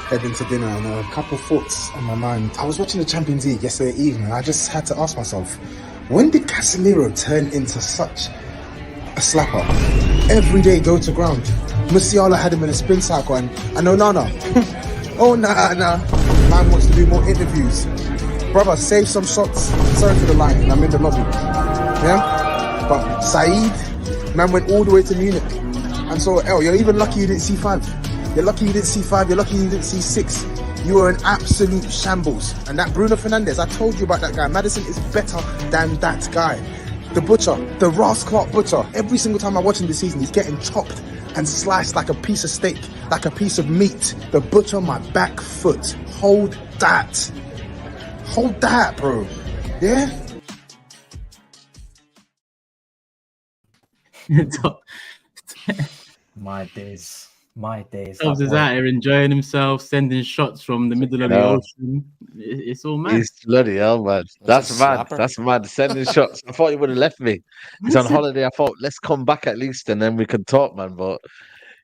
heading to dinner and a couple thoughts on my mind. I was watching the Champions League yesterday evening and I just had to ask myself, when did Casemiro turn into such a slapper? Every day go to ground. Musiala had him in a spin cycle and Onana. Oh nah. Man wants to do more interviews. Brother, save some shots. Sorry for the line, I'm in the lobby. Yeah? But SAEED, man went all the way to Munich. And so, you're even lucky you didn't see 5. You're lucky you didn't see 5. You're lucky you didn't see 6. You were an absolute shambles. And that Bruno Fernandes, I told you about that guy. Maddison is better than that guy. The Butcher, the Ross Clark Butcher. Every single time I watch him this season, he's getting chopped and sliced like a piece of steak, like a piece of meat. The Butcher, my back foot. Hold that. Hold that, bro. Yeah? My days. Tobs is out here enjoying himself, sending shots from the middle of the ocean. It's all mad. He's bloody hell, man. That's mad. That's mad. Sending shots. I thought he would have left me. He's on holiday. I thought, let's come back at least and then we can talk, man. But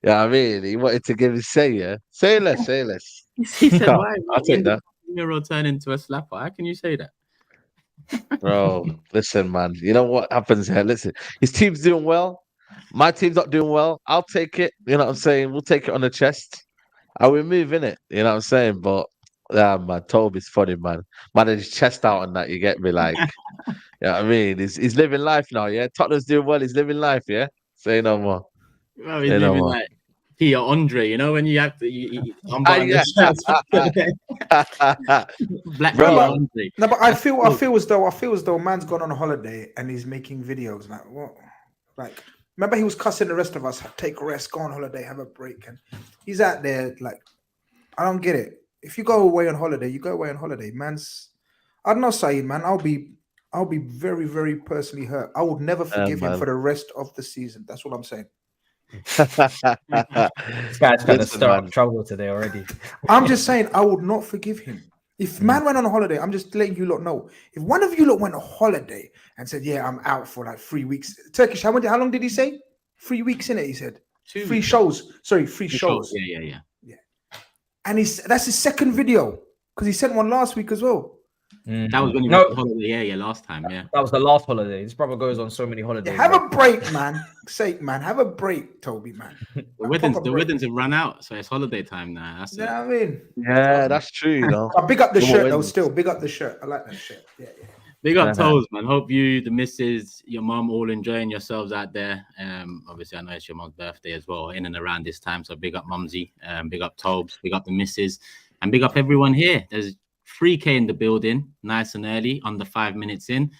yeah, I mean, he wanted to give his say, yeah. Say less. He said, why? I'll take that. Miro turn into a slapper. How can you say that? Bro, listen, man. You know what happens here? Listen, his team's doing well. My team's not doing well. I'll take it. You know what I'm saying? We'll take it on the chest. And we move in it. You know what I'm saying? But yeah, man, Tobs funny, man. Man, his chest out on that. You get me? Like, you know what I mean? He's living life now, yeah? Tottenham's doing well. He's living life, yeah? Say no more. Well, he's living like Pierre Andre, you know, when you have to Black Bro, Andre. No, but I feel as though man's gone on a holiday and he's making videos. Like what? Like, remember he was cussing the rest of us, take a rest, go on holiday, have a break, and he's out there like, I don't get it. If you go away on holiday, you go away on holiday. Man's, I don't know, Saeed, man. I'll be very, very personally hurt. I would never forgive him for the rest of the season. That's what I'm saying. This guy's trying to stir up trouble today already. I'm just saying I would not forgive him. If man went on a holiday, I'm just letting you lot know. If one of you lot went on a holiday and said, yeah, I'm out for like 3 weeks. Turkish, how long did he say? 3 weeks in it, he said. 2 3 weeks. shows. Sorry, 3 shows. Yeah. And that's his second video because he sent one last week as well. That was when he went on holiday. Yeah, last time. Yeah, that was the last holiday. This brother goes on so many holidays. Yeah, have a break, man. Have a break, Toby, man. The weddings have run out, so it's holiday time now. That's you know what I mean? Yeah, that's true. You know, big up the shirt though. Still, big up the shirt. I like that shirt. Yeah. Big up Tobs, man. Hope you, the missus, your mom, all enjoying yourselves out there. Obviously, I know it's your mom's birthday as well, in and around this time. So big up Mumsy, big up Tobs, big up the missus, and big up everyone here. There's 3K in the building, nice and early, under 5 minutes in.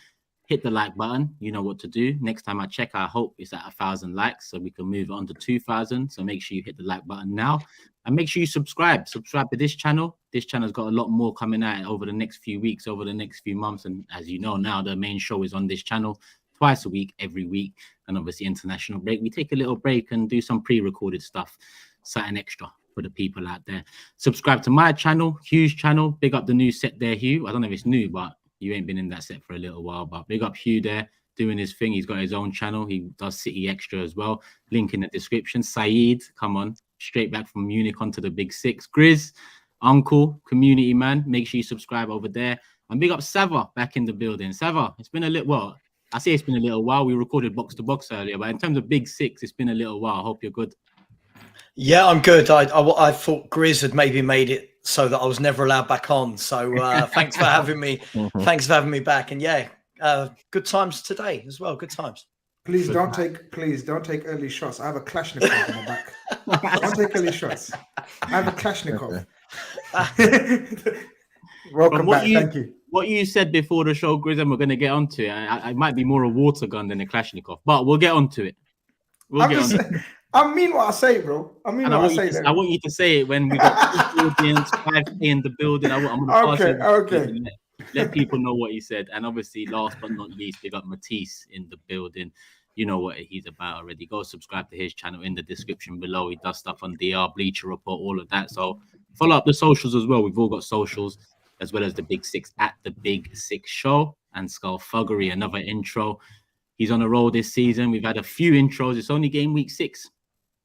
Hit the like button. You know what to do. Next time I check, I hope it's at 1,000 likes so we can move on to 2,000. So make sure you hit the like button now. And make sure you subscribe. Subscribe to this channel. This channel's got a lot more coming out over the next few weeks, over the next few months. And as you know now, the main show is on this channel twice a week, every week. And obviously international break. We take a little break and do some pre-recorded stuff, something extra for the people out there. Subscribe to my channel, Hugh's channel. Big up the new set there, Hugh. I don't know if it's new, but you ain't been in that set for a little while. But big up Hugh there, doing his thing. He's got his own channel. He does City Extra as well. Link in the description. SAEED, come on. Straight back from Munich onto the Big Six. GRIZZ, Uncle, community man. Make sure you subscribe over there. And big up Savva back in the building. Savva, it's been a little while. I say it's been a little while. We recorded box to box earlier, but in terms of Big Six, it's been a little while. I hope you're good. Yeah, I'm good. I thought GRIZZ had maybe made it so that I was never allowed back on. So thanks for having me. Thanks for having me back. And yeah, good times today as well. Good times. Please don't take early shots. I have a Kalashnikov in the back. Don't take early shots. I have a Kalashnikov. Welcome back. Thank you. What you said before the show, GRIZZ, and we're going to get onto it. It might be more a water gun than a Kalashnikov, but we'll get onto it. I mean what I say, bro. I want you to say it when we got audience, 5K in the building. I'm going to okay. Let people know what he said. And obviously, last but not least, we got Matisse in the building. You know what he's about already. Go subscribe to his channel in the description below. He does stuff on DR, Bleacher Report, all of that. So follow up the socials as well. We've all got socials, as well as the Big Six at the Big Six Show and Skull Thuggery, another intro. He's on a roll this season. We've had a few intros. It's only game week 6.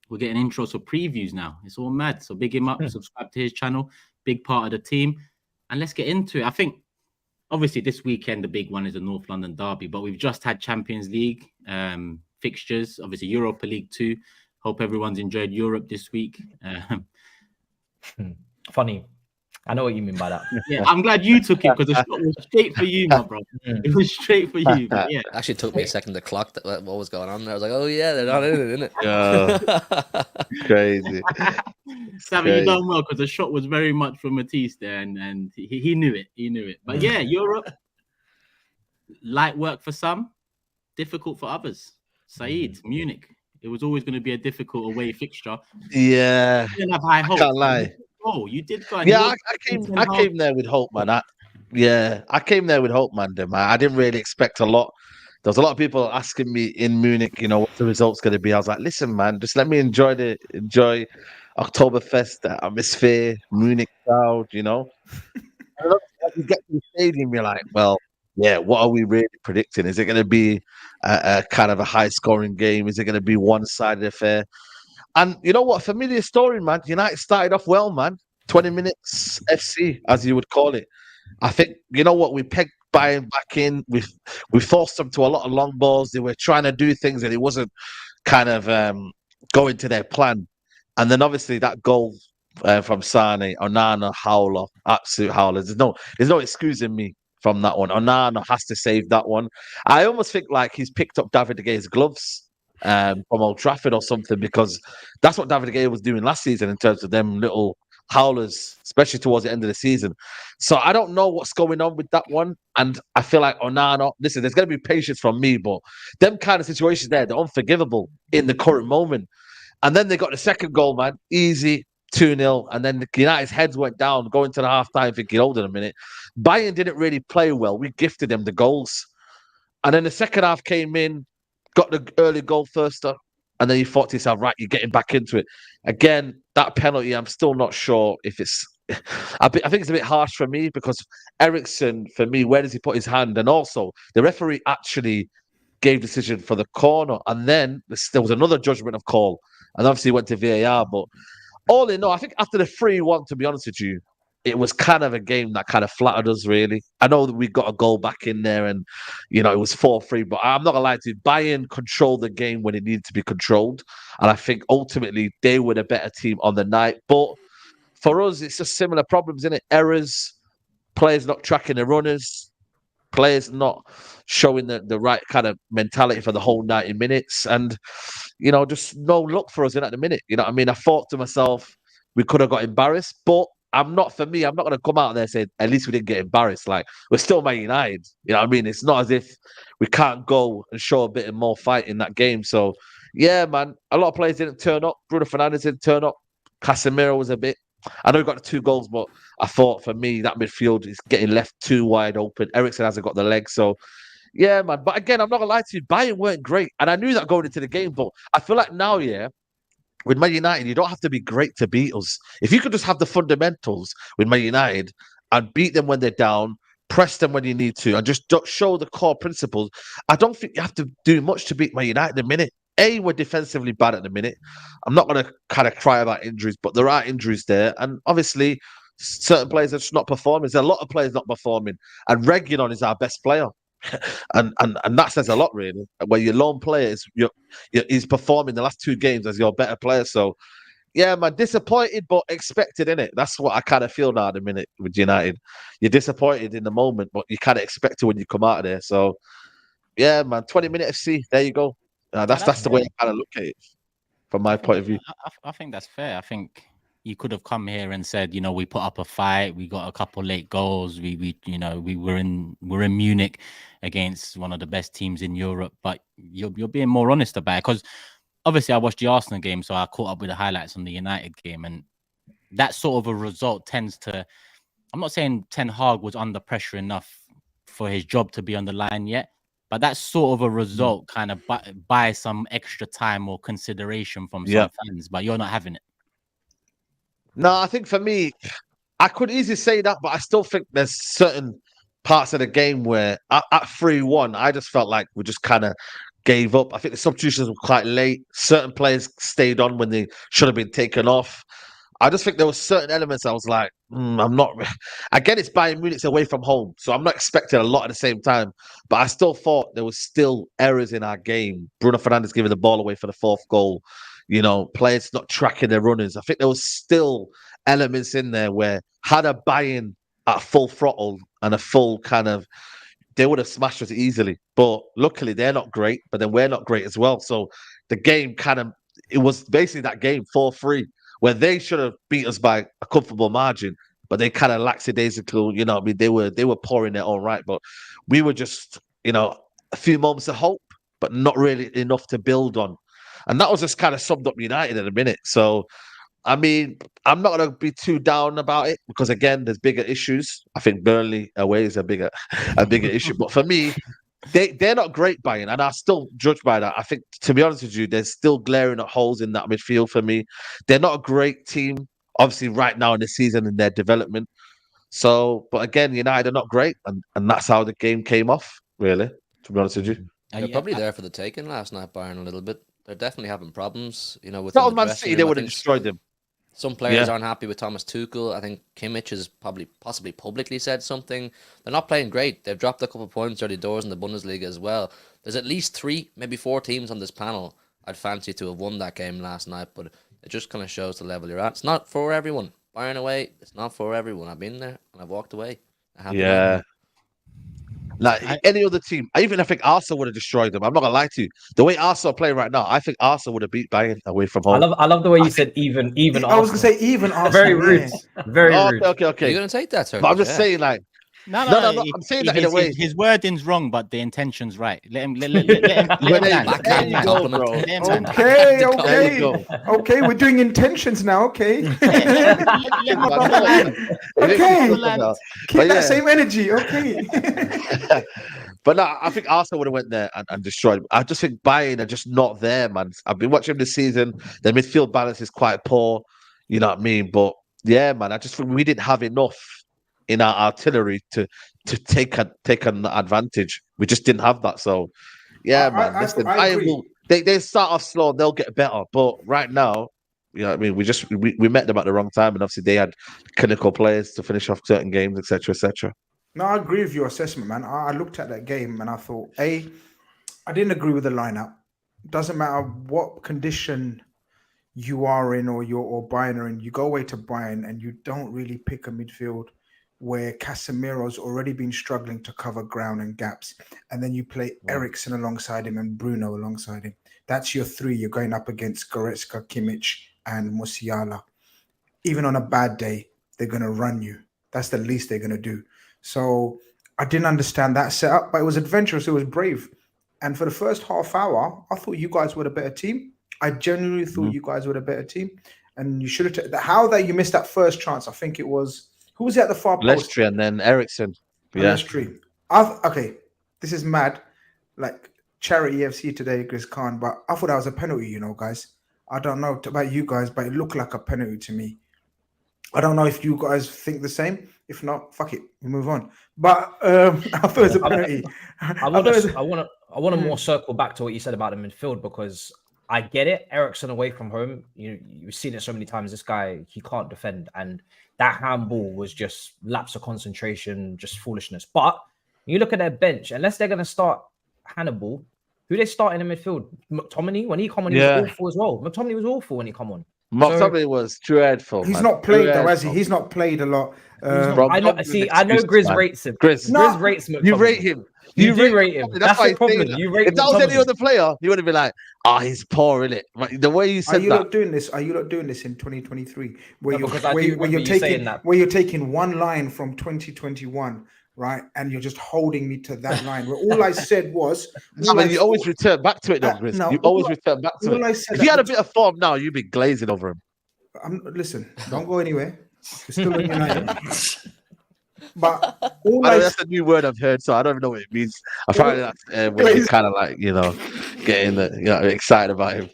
We're getting intros for previews now. It's all mad. So big him up, subscribe to his channel, big part of the team. And let's get into it. I think, obviously, this weekend, the big one is the North London derby, but we've just had Champions League fixtures, obviously Europa League 2. Hope everyone's enjoyed Europe this week. Funny. I know what you mean by that. Yeah, I'm glad you took it because the shot was straight for you, my bro. It was straight for you. But yeah, It actually took me a second to clock what was going on there. I was like, oh yeah, they're not in it, Crazy. Savva, you done well because the shot was very much for Matisse there, and he knew it. He knew it. But yeah, Europe, light work for some, difficult for others. SAEED, Munich. It was always going to be a difficult away fixture. Yeah, You didn't have high hopes. can't lie. Oh, you did go. Yeah, I came there with hope, man. I came there with hope, man. I didn't really expect a lot. There was a lot of people asking me in Munich, what the result's going to be. I was like, listen, man, just let me enjoy Oktoberfest, the atmosphere, Munich crowd, And as you get to the stadium, you're like, well, yeah, what are we really predicting? Is it going to be a kind of a high-scoring game? Is it going to be one-sided affair? And you know what? Familiar story, man. United started off well, man. 20 minutes FC, as you would call it. I think, you know what? We pegged Bayern back in. We forced them to a lot of long balls. They were trying to do things and it wasn't kind of going to their plan. And then obviously that goal from Sane, Onana, howler, absolute howler. There's no excusing me from that one. Onana has to save that one. I almost think like he's picked up David De Gea's gloves from Old Trafford or something, because that's what David De Gea was doing last season in terms of them little howlers, especially towards the end of the season. So I don't know what's going on with that one. And I feel like Onana, listen, there's going to be patience from me, but them kind of situations there, they're unforgivable in the current moment. And then they got the second goal, man, easy, 2-0. And then the United's heads went down, going to the half-time thinking, hold on a minute. Bayern didn't really play well. We gifted them the goals. And then the second half came in, got the early goal first up, and then you thought to yourself, right, you're getting back into it. Again, that penalty, I'm still not sure if it's... I think it's a bit harsh for me because Eriksen, for me, where does he put his hand? And also, the referee actually gave decision for the corner, and then there was another judgment of call, and obviously went to VAR. But all in all, I think after the 3-1, to be honest with you, it was kind of a game that kind of flattered us, really. I know that we got a goal back in there and, it was 4-3, but I'm not going to lie to you. Bayern controlled the game when it needed to be controlled. And I think ultimately they were the better team on the night. But for us, it's just similar problems, isn't it? Errors, players not tracking the runners, players not showing the right kind of mentality for the whole 90 minutes. And, just no luck for us in at the minute. You know what I mean? I thought to myself, we could have got embarrassed, but I'm not going to come out there and say, at least we didn't get embarrassed. Like, we're still Man United. You know what I mean? It's not as if we can't go and show a bit more fight in that game. So, yeah, man, a lot of players didn't turn up. Bruno Fernandes didn't turn up. Casemiro was a bit... I know he got the 2 goals, but I thought for me, that midfield is getting left too wide open. Eriksen hasn't got the legs. So, yeah, man. But again, I'm not going to lie to you. Bayern weren't great. And I knew that going into the game. But I feel like now, with Man United, you don't have to be great to beat us. If you could just have the fundamentals with Man United and beat them when they're down, press them when you need to, and just show the core principles, I don't think you have to do much to beat Man United in a minute. We're defensively bad at the minute. I'm not going to kind of cry about injuries, but there are injuries there. And obviously, certain players are just not performing. There's a lot of players not performing. And Reguilon is our best player. and that says a lot, really. Where your lone player is performing the last 2 games as your better player. So, yeah, man, disappointed but expected, innit? That's what I kind of feel now at the minute with United. You're disappointed in the moment, but you kind of expect it when you come out of there. So, yeah, man, 20-minute FC. There you go. That's the way I kind of look at it from my point of view. I think that's fair. I think you could have come here and said, we put up a fight, we got a couple late goals, we were in Munich against one of the best teams in Europe, but you're being more honest about it, because obviously I watched the Arsenal game, so I caught up with the highlights on the United game, and that sort of a result tends to... I'm not saying Ten Hag was under pressure enough for his job to be on the line yet, but that sort of a result kind of buys some extra time or consideration from some fans, but you're not having it. No, I think for me, I could easily say that, but I still think there's certain parts of the game where at 3-1, I just felt like we just kind of gave up. I think the substitutions were quite late. Certain players stayed on when they should have been taken off. I just think there were certain elements I was like, I'm not. Again, it's Bayern Munich away from home, so I'm not expecting a lot at the same time. But I still thought there was still errors in our game. Bruno Fernandes giving the ball away for the 4th goal. You know, players not tracking their runners. I think there was still elements in there where had a Bayern at full throttle and a full kind of, they would have smashed us easily. But luckily, they're not great, but then we're not great as well. So the game it was basically that game 4-3, where they should have beat us by a comfortable margin, but they kind of lackadaisical, you know what I mean? They were pouring it all right, but we were just, you know, a few moments of hope, but not really enough to build on. And that was just kind of summed up United in a minute. So, I mean, I'm not going to be too down about it because, again, there's bigger issues. I think Burnley away is a bigger issue. But for me, they're not great, Bayern, and I still judge by that. I think, to be honest with you, there's still glaring holes in that midfield for me. They're not a great team, obviously, right now in the season in their development. So, but again, United are not great, and that's how the game came off, really, to be honest with you. They're probably there for the taking last night, Bayern, a little bit. They're definitely having problems, you know, with Not on Man City, they would have destroyed them. Some players aren't happy with Thomas Tuchel. I think Kimmich has possibly publicly said something. They're not playing great. They've dropped a couple of points early doors in the Bundesliga as well. There's at least 3, maybe 4 teams on this panel I'd fancy to have won that game last night, but it just kind of shows the level you're at. It's not for everyone. Bayern away, it's not for everyone. I've been there and I've walked away. Yeah. Like any other team, I think Arsenal would have destroyed them. I'm not gonna lie to you. The way Arsenal are playing right now, I think Arsenal would have beat Bayern away from home. I love the way you said even. I was gonna say even Arsenal. Very rude. Very rude. Okay. You're gonna take that, sir? But I'm just saying, like, no. I'm saying that in a way. His wording's wrong, but the intention's right. Let him land. Okay. We're doing intentions now. Okay. Keep that same energy. Okay. But no, I think Arsenal would have went there and destroyed. I just think Bayern are just not there, man. I've been watching this season. Their midfield balance is quite poor. You know what I mean? But yeah, man, I just think we didn't have enough in our artillery to take an advantage. We just didn't have that. So yeah, man. Listen, they start off slow, they'll get better. But right now, you know what I mean, we met them at the wrong time, and obviously they had clinical players to finish off certain games, etc., etc. No, I agree with your assessment, man. I looked at that game and I thought, I didn't agree with the lineup. Doesn't matter what condition you are in or Bayern are in, you go away to Bayern and you don't really pick a midfield where Casemiro's already been struggling to cover ground and gaps, and then you play Eriksen alongside him and Bruno alongside him. That's your 3. You're going up against Goretzka, Kimmich, and Musiala. Even on a bad day, they're going to run you. That's the least they're going to do. So I didn't understand that setup, but it was adventurous. It was brave. And for the first half hour, I thought you guys were the better team. I genuinely thought you guys were the better team. And you should have how that you missed that first chance. I think it was, who was it at the far post? Lestri and then Eriksen. Yeah. Lestri. Okay, this is mad. Like charity FC today, GRIZZ Khan, but I thought that was a penalty, you know, guys. I don't know about you guys, but it looked like a penalty to me. I don't know if you guys think the same. If not, fuck it, we move on. But I thought it was a penalty. I want to more circle back to what you said about the midfield, because I get it. Eriksen away from home, you've seen it so many times. This guy, he can't defend, and that handball was just lapse of concentration, just foolishness. But you look at their bench, unless they're going to start Hannibal, who they start in the midfield? McTominay, when he come on, he was awful as well. McTominay was awful when he come on. McTominay was dreadful. He's not played though, has he? He's not played a lot. I know GRIZZ rates him. GRIZZ rates McTominay. You rate him. You do rate him. That's the problem. You rate if that was any other player, you would have been like, he's poor, innit? The way you said Are you not doing this in 2023? Where you're taking one line from 2021, right? And you're just holding me to that line. Where all I said was, you always return back to it, though, GRIZZ. You always return back to it. If you had a bit of form now, you'd be glazing over him. Listen, don't go anywhere. You're still on United. But that's a new word I've heard, so I don't even know what it means. I find that when you kind of like, getting excited about him.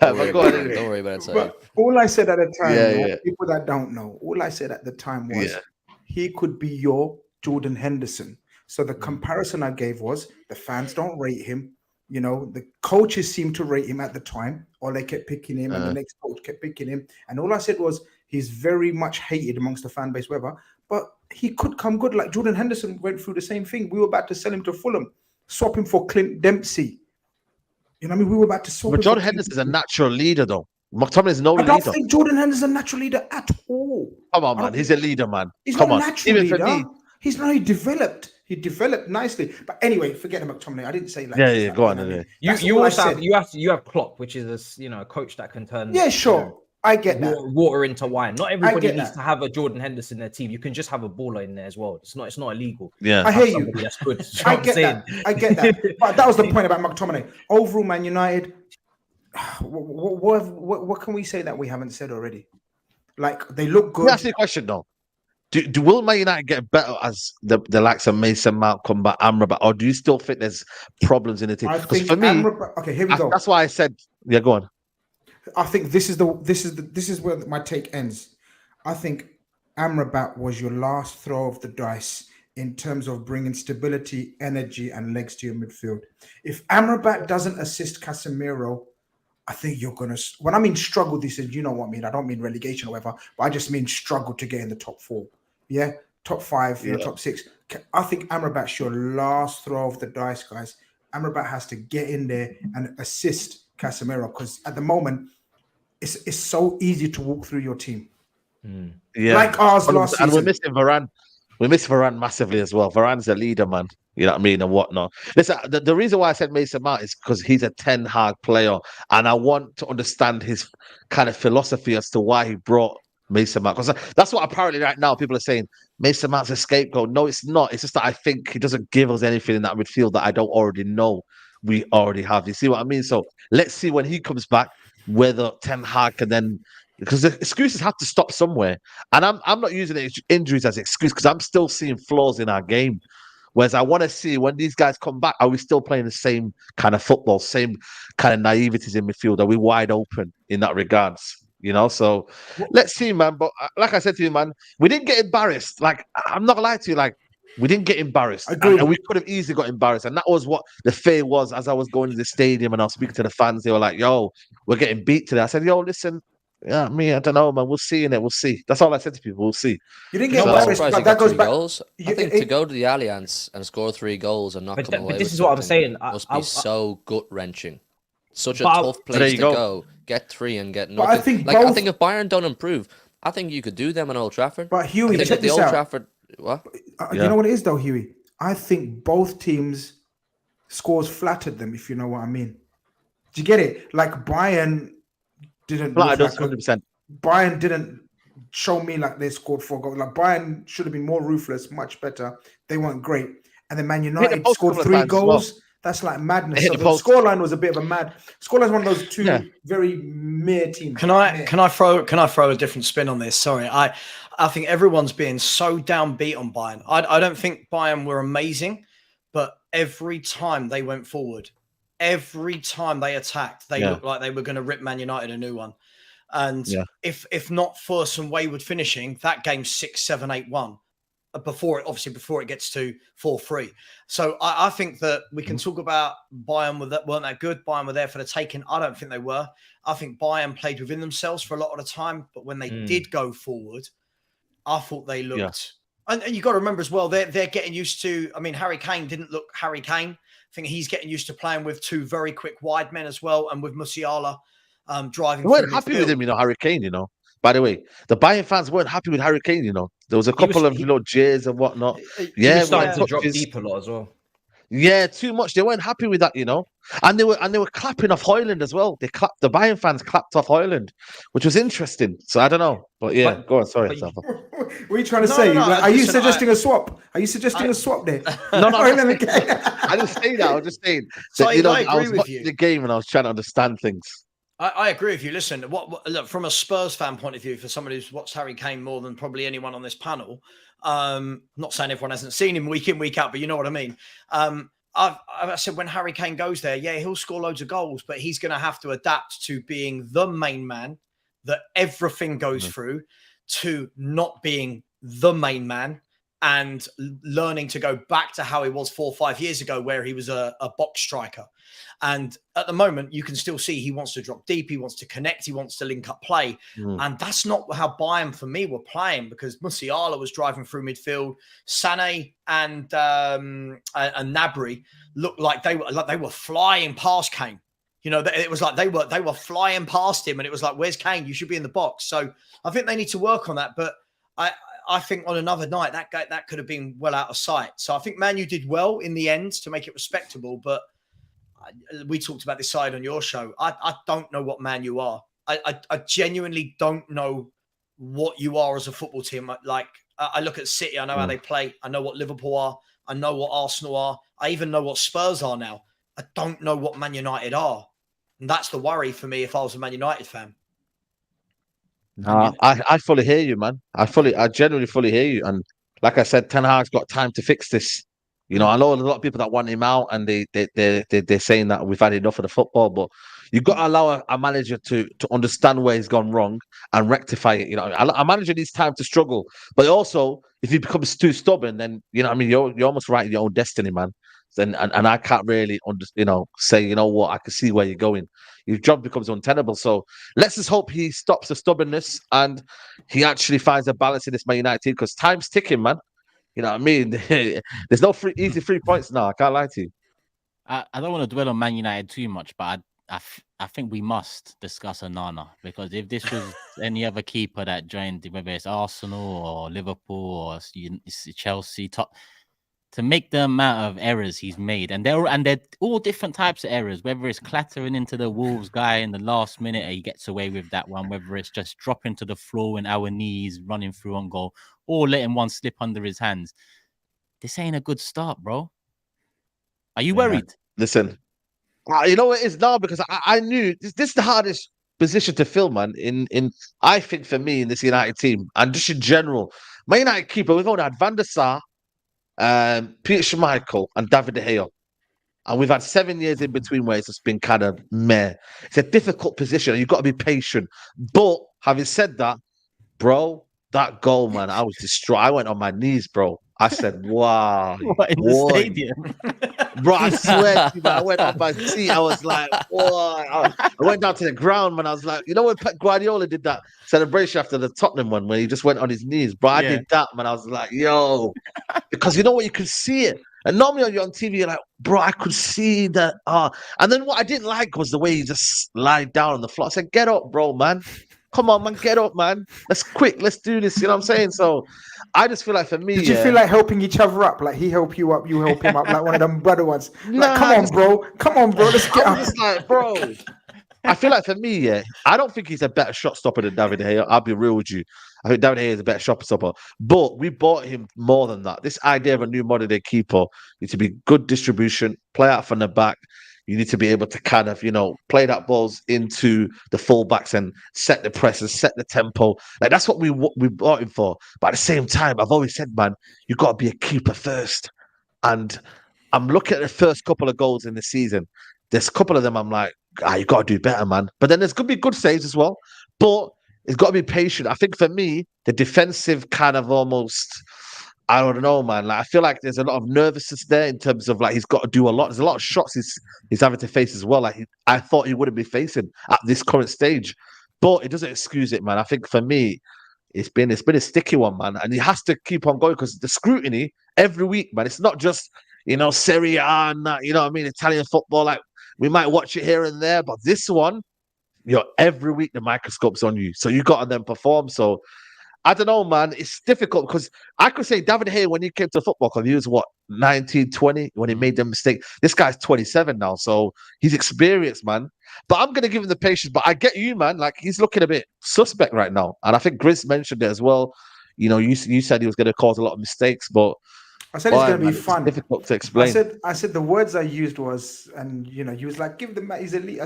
Don't worry about it. But all I said at the time, people that don't know, all I said at the time was he could be your Jordan Henderson. So the comparison I gave was the fans don't rate him. You know, the coaches seemed to rate him at the time, or they kept picking him, and the next coach kept picking him. And all I said was he's very much hated amongst the fan base, whatever. But he could come good. Like Jordan Henderson went through the same thing. We were about to sell him to Fulham, swap him for Clint Dempsey. You know what I mean? We were about to swap. But Jordan Henderson's a natural leader, though. McTominay is no leader. I don't think Jordan Henderson's a natural leader at all. Come on, man. He's a leader, man. He's Come not on. a natural Even for leader. me. He's not. He developed nicely. But anyway, forget the McTominay. I didn't say like. Yeah, go on. You also have Klopp, which is a coach that can turn. Yeah, sure. I get that. Water into wine. Not everybody needs to have a Jordan Henderson in their team. You can just have a baller in there as well. It's not illegal. Yeah, I hear you. That's good. I get that. But that was the point about McTominay. Overall, Man United. What can we say that we haven't said already? Like they look good. Let me ask you a question though. Will Man United get better as the likes of Mason Mount come back, Amrabat, or do you still think there's problems in the team? Because for me, okay, here we go. That's why I said, yeah, go on. I think this is where my take ends. I think Amrabat was your last throw of the dice in terms of bringing stability, energy, and legs to your midfield. If Amrabat doesn't assist Casemiro, I think you're gonna. When I mean struggle, this is, you know what I mean. I don't mean relegation or whatever, but I just mean struggle to get in the top 4. Yeah, top 5, top 6. I think Amrabat's your last throw of the dice, guys. Amrabat has to get in there and assist Casemiro, because at the moment it's so easy to walk through your team. Yeah, like ours last season. And we're missing Varane. We miss Varane massively as well. Varane's a leader, man. You know what I mean, and whatnot. Listen, the reason why I said Mason Mount is because he's a Ten Hag player, and I want to understand his kind of philosophy as to why he brought Mason Mount. Because that's what apparently right now people are saying. Mason Mount's a scapegoat. No, it's not. It's just that I think he doesn't give us anything in that midfield that I don't already know we already have. You see what I mean? So let's see when he comes back whether Ten Hag can then. Because the excuses have to stop somewhere, and I'm not using injuries as an excuse because I'm still seeing flaws in our game. Whereas I want to see when these guys come back, are we still playing the same kind of football, same kind of naiveties in midfield? Are we wide open in that regards? You know, so let's see, man. But like I said to you, man, we didn't get embarrassed. Like, I'm not gonna lie to you, like, we didn't get embarrassed. And we could have easily got embarrassed. And that was what the fear was as I was going to the stadium and I was speaking to the fans. They were like, yo, we're getting beat today. I said, yo, listen. Yeah, I don't know, man. We'll see, innit? We'll see. That's all I said to people. We'll see. You didn't get embarrassed. That goes back. Goals. I think to go to the Allianz and score 3 goals and not come away. But this is what I'm saying. Must be so gut wrenching. Such a tough place to go. Get 3 and get nothing. I think if Bayern don't improve, I think you could do them in Old Trafford. But Huey, check this out. Trafford. What? You know what it is though, Huey? I think both teams scores flattered them. If you know what I mean. Do you get it? Like Bayern. Bayern didn't show me like they scored 4 goals. Like Bayern should have been more ruthless, much better. They weren't great. And then Man United scored 3 goals. Well. That's like madness. So the scoreline was a bit of a mad. Scoreline is one of those 2 very mere teams. Can I throw a different spin on this? Sorry, I think everyone's being so downbeat on Bayern. I don't think Bayern were amazing, but every time they went forward, every time they attacked, they looked like they were going to rip Man United a new one. And if not for some wayward finishing, that game's 6-7-8-1 before it gets to 4-3. So I think that we can talk about Bayern weren't that good. Bayern were there for the taking. I don't think they were. I think Bayern played within themselves for a lot of the time, but when they did go forward, I thought they looked. And you got to remember as well, they're getting used to. I mean, Harry Kane didn't look Harry Kane. I think he's getting used to playing with 2 very quick wide men as well, and with Musiala driving. We weren't happy with him, Harry Kane. By the way, the Bayern fans weren't happy with Harry Kane. There was a couple of jeers and whatnot. He was starting to drop deep a lot as well. Yeah, too much. They weren't happy with that, and they were clapping off Højlund as well. The Bayern fans clapped off Højlund, which was interesting. So I don't know, but go on. Sorry, Savva. What are you trying to say? Are you suggesting a swap? Are you suggesting a swap there? No. I didn't say that. I was just saying. So that, I was watching the game and I was trying to understand things. I agree with you. Listen, look, from a Spurs fan point of view, for somebody who's watched Harry Kane more than probably anyone on this panel, not saying everyone hasn't seen him week in, week out, but you know what I mean. I said when Harry Kane goes there, he'll score loads of goals, but he's going to have to adapt to being the main man that everything goes through, to not being the main man and learning to go back to how he was 4 or 5 years ago, where he was a box striker. And at the moment, you can still see he wants to drop deep, he wants to connect, he wants to link up play. And that's not how Bayern, for me, were playing, because Musiala was driving through midfield. Sané and Gnabry looked like they were flying past Kane. You know, it was like they were flying past him, and it was like, where's Kane? You should be in the box. So I think they need to work on that. But I think on another night, that could have been well out of sight. So I think Man U did well in the end to make it respectable. But we talked about this side on your show. I don't know what Man U are. I genuinely don't know what you are as a football team. Like, I look at City, I know how they play. I know what Liverpool are. I know what Arsenal are. I even know what Spurs are now. I don't know what Man United are. And that's the worry for me if I was a Man United fan. I fully hear you, man. I genuinely fully hear you. And like I said, Ten Hag's got time to fix this. You know, I know a lot of people that want him out, and they're saying that we've had enough of the football, but you've got to allow a manager to understand where he's gone wrong and rectify it. You know, a manager needs time to struggle, but also if he becomes too stubborn, then you're almost writing your own destiny, man. And I can't really say, you know what, I can see where you're going. Your job becomes untenable. So let's just hope he stops the stubbornness and he actually finds a balance in this Man United team, because time's ticking, man. You know what I mean? There's no easy 3 points now. I can't lie to you. I don't want to dwell on Man United too much, but I think we must discuss Onana, because if this was any other keeper that joined, whether it's Arsenal or Liverpool or Chelsea, to make the amount of errors he's made, and they're all different types of errors, whether it's clattering into the Wolves guy in the last minute, he gets away with that one, whether it's just dropping to the floor in our knees, running through on goal, or letting one slip under his hands. This ain't a good start, bro. Are you worried? Listen, you know what it is now, because I knew this is the hardest position to fill, man. I think for me in this United team, and just in general, my United keeper, we've only had Van der Sar, Peter Schmeichel and David De Gea, and we've had 7 years in between where it's just been kind of meh. It's a difficult position, and you've got to be patient. But having said that, bro, that goal, man, I was distraught. I went on my knees, bro. I said, wow. What, in the stadium? Bro, I swear to you, man, I went off my seat. I was like, whoa. I went down to the ground, man. I was like, you know when Pep Guardiola did that celebration after the Tottenham one, where he just went on his knees? Bro, I did that, man. I was like, yo. Because you know what? You can see it. And normally you're on TV, you're like, bro, I could see that. And then what I didn't like was the way he just lied down on the floor. I said, get up, bro, man. Come on, man, get up, man. Let's do this. You know what I'm saying? So I just feel like for me, did you feel like helping each other up? Like he help you up, you help him up, like one of them brother ones. Like, come on, bro, let's get up. Just like, bro. I feel like for me, I don't think he's a better shot stopper than David De Gea. I'll be real with you. I think David De Gea is a better shot stopper. But we bought him more than that. This idea of a new modern day keeper needs to be good distribution, play out from the back. You need to be able to kind of, play that balls into the fullbacks and set the presses, set the tempo. Like that's what we bought him for. But at the same time, I've always said, man, you got to be a keeper first. And I'm looking at the first couple of goals in the season. There's a couple of them I'm like, you got to do better, man. But then there's going to be good saves as well. But it's got to be patient. I think for me, the defensive kind of almost, I don't know, man. Like I feel like there's a lot of nervousness there in terms of like he's got to do a lot. There's a lot of shots he's having to face as well. Like I thought he wouldn't be facing at this current stage, but it doesn't excuse it, man. I think for me, it's been a sticky one, man, and he has to keep on going because the scrutiny every week, man. It's not just Serie A and that, you know what I mean, Italian football. Like we might watch it here and there, but this one, every week the microscope's on you, so you got to then perform. So. I don't know, man. It's difficult because I could say David De Gea, when he came to the football club, he was 19, 20 when he made the mistake. This guy's 27 now, so he's experienced, man. But I'm going to give him the patience. But I get you, man. Like he's looking a bit suspect right now. And I think GRIZZ mentioned it as well. You said he was going to cause a lot of mistakes, but I said it's going to be fun. It's difficult to explain. I said the words I used was, and he was like, give the man, he's elite.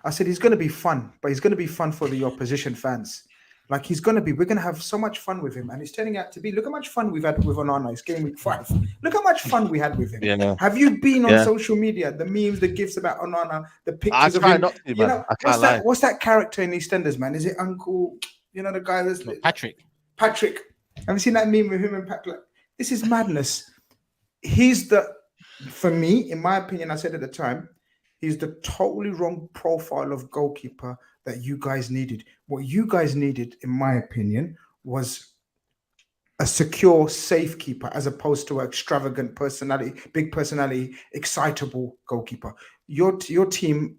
I said he's going to be fun, but he's going to be fun for the opposition fans. Like we're going to have so much fun with him. And it's turning out to be, look how much fun we've had with Onana. It's game week 5. Look how much fun we had with him. Yeah, no. Have you been on social media? The memes, the gifs about Onana, the pictures of him. Not to, man. I can't lie. What's that character in EastEnders, man? Is it Uncle, the guy that's... Patrick. Have you seen that meme with him and Patrick? Like, this is madness. For me, in my opinion, I said at the time, He's the totally wrong profile of goalkeeper that you guys needed. What you guys needed, in my opinion, was a secure, safe keeper as opposed to an extravagant personality, big personality, excitable goalkeeper. Your team,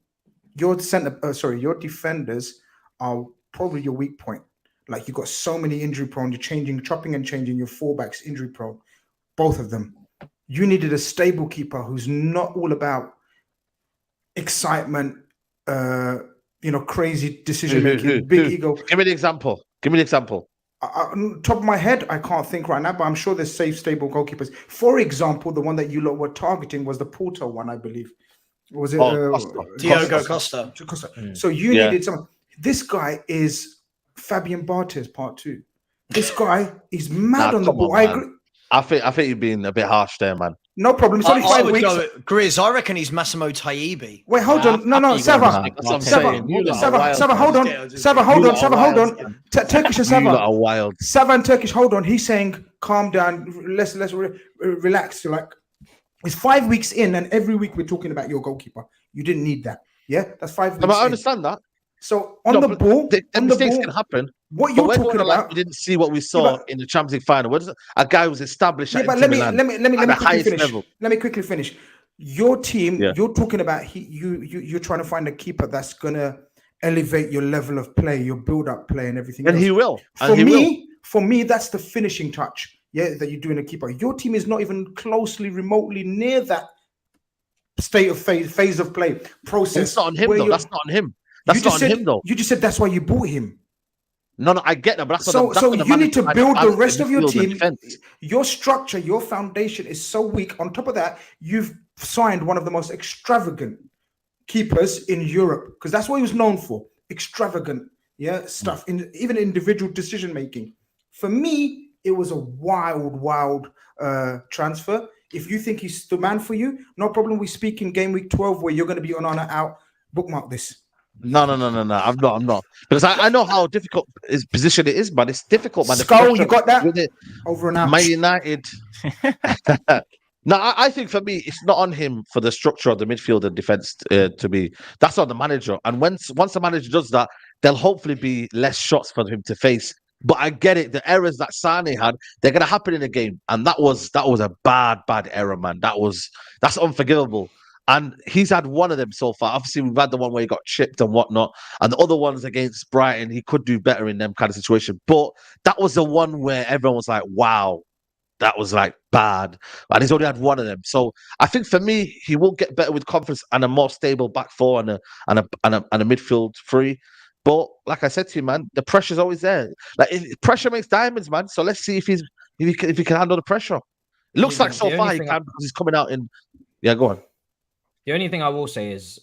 your defenders are probably your weak point. Like, you got so many injury prone. You're chopping and changing your fullbacks injury prone, both of them. You needed a stable keeper who's not all about excitement, crazy decision making, big ego. Give me an example. Top of my head, I can't think right now, but I'm sure there's safe, stable goalkeepers. For example, the one that you lot were targeting was the Porto one, I believe. Was it Diogo Costa? So you needed someone. This guy is Fabian Barthez Part 2. This guy is mad on the ball. I agree. I think you're being a bit harsh there, man. No problem. It's only 5 weeks. GRIZZ, I reckon he's Massimo Taibi. Wait, hold on. No, Savva. Savva, hold on. Turkish and Savva. You lot are wild. Savva and Turkish, hold on. He's saying, calm down. Let's relax. You're like, it's 5 weeks in, and every week we're talking about your goalkeeper. You didn't need that. Yeah, that's 5 weeks. I understand that. So on the ball, mistakes can happen. What you're talking about, we didn't see what we saw in the Champions League final. What is it? A guy was established. Yeah, but let me quickly finish. Your team, you're talking about you're trying to find a keeper that's gonna elevate your level of play, your build-up play, and everything. And else. he will. For me, that's the finishing touch. Yeah, that you're doing a keeper. Your team is not even closely, remotely near that state of phase of play process. It's not on him though. That's not on him. That's not on him though. You just said that's why you bought him. No, I get that, but that's so you need to build the rest of your team. Your structure, your foundation is so weak. On top of that, you've signed one of the most extravagant keepers in Europe, because that's what he was known for. Extravagant, stuff in even individual decision making. For me, it was a wild transfer. If you think he's the man for you, no problem. We speak in game week 12 where you're going to be on honor out. Bookmark this. No. I'm not. Because I know how difficult his position it is, but it's difficult, man. Skull, you got that? Over and out. Man United. No, I think for me, it's not on him for the structure of the midfield and defense to be. That's on the manager. And once the manager does that, there'll hopefully be less shots for him to face. But I get it. The errors that Sane had, they're gonna happen in a game, and that was a bad error, man. That's unforgivable. And he's had one of them so far. Obviously, we've had the one where he got chipped and whatnot, and the other ones against Brighton, he could do better in them kind of situation. But that was the one where everyone was like, "Wow, that was like bad." And he's only had one of them. So I think for me, he will get better with confidence and a more stable back four and a midfield three. But like I said to you, man, the pressure's always there. Like pressure makes diamonds, man. So let's see if he can handle the pressure. It looks like so far he can, because he's coming out in. Yeah, go on. The only thing I will say is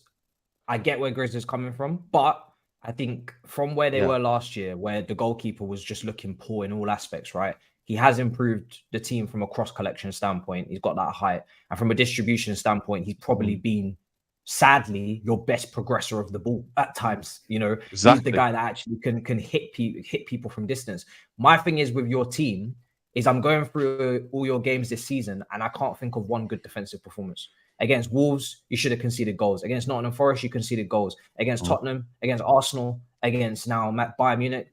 I get where GRIZZ is coming from, but I think from where they were last year, where the goalkeeper was just looking poor in all aspects, right? He has improved the team from a cross collection standpoint. He's got that height. And from a distribution standpoint, he's probably been, sadly, your best progressor of the ball at times. Exactly. He's the guy that actually can hit people from distance. My thing is with your team is I'm going through all your games this season and I can't think of one good defensive performance. Against Wolves, you should have conceded goals. Against Nottingham Forest, you conceded goals. Against Tottenham, against Arsenal, against now Bayern Munich.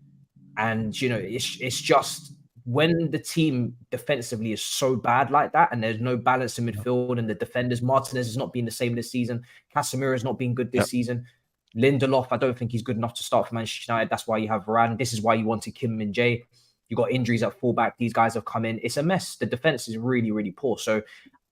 And, it's just when the team defensively is so bad like that and there's no balance in midfield and the defenders, Martinez has not been the same this season. Casemiro has not been good this season. Lindelof, I don't think he's good enough to start for Manchester United. That's why you have Varane. This is why you wanted Kim Min-jae. You got injuries at fullback. These guys have come in. It's a mess. The defense is really, really poor. So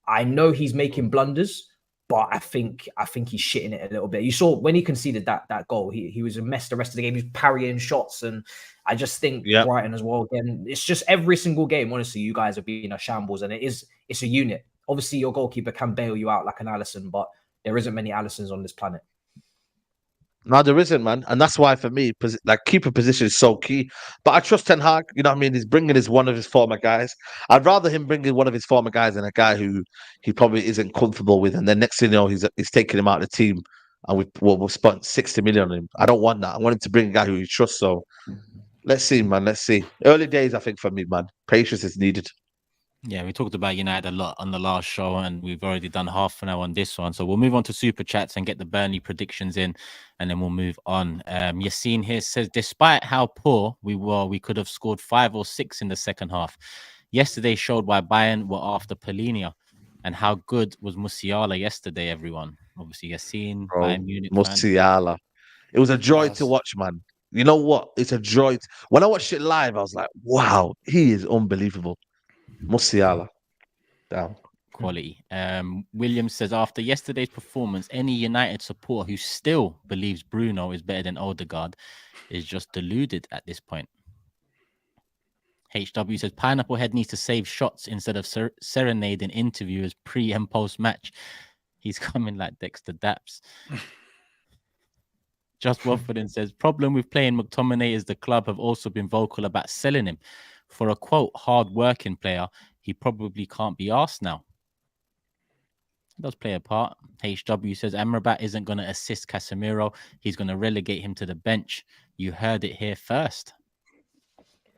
I know he's making blunders, but I think he's shitting it a little bit. You saw when he conceded that goal, he was a mess the rest of the game. He was parrying shots, and I just think Brighton as well. Again, it's just every single game. Honestly, you guys are being a shambles, and it's a unit. Obviously, your goalkeeper can bail you out like an Alisson, but there isn't many Alissons on this planet. No, there isn't, man. And that's why, for me, keeper position is so key. But I trust Ten Hag, he's bringing one of his former guys. I'd rather him bring in one of his former guys than a guy who he probably isn't comfortable with. And then next thing you know, he's taking him out of the team and we've spent 60 million on him. I don't want that. I want him to bring a guy who he trusts. So let's see, man. Let's see. Early days, I think, for me, man. Patience is needed. Yeah, we talked about United a lot on the last show, and we've already done half an hour on this one. So we'll move on to Super Chats and get the Burnley predictions in, and then we'll move on. Yassine here says, despite how poor we were, we could have scored 5 or 6 in the second half. Yesterday showed why Bayern were after Polinia, and how good was Musiala yesterday, everyone. Obviously, Yassine, Bro, Bayern Munich fan. Musiala. It was a joy to Yes. watch, man. You know what? It's a joy. When I watched it live, I was like, wow, he is unbelievable. Musiala. Damn. Quality. William says, after yesterday's performance, any United supporter who still believes Bruno is better than Odegaard is just deluded at this point. HW says, Pineapple Head needs to save shots instead of serenading interviewers pre and post match. He's coming like Dexter Daps. Just Watford says, problem with playing McTominay is the club have also been vocal about selling him. For a quote, hard-working player, he probably can't be asked now. It does play a part. HW says, Amrabat isn't going to assist Casemiro. He's going to relegate him to the bench. You heard it here first.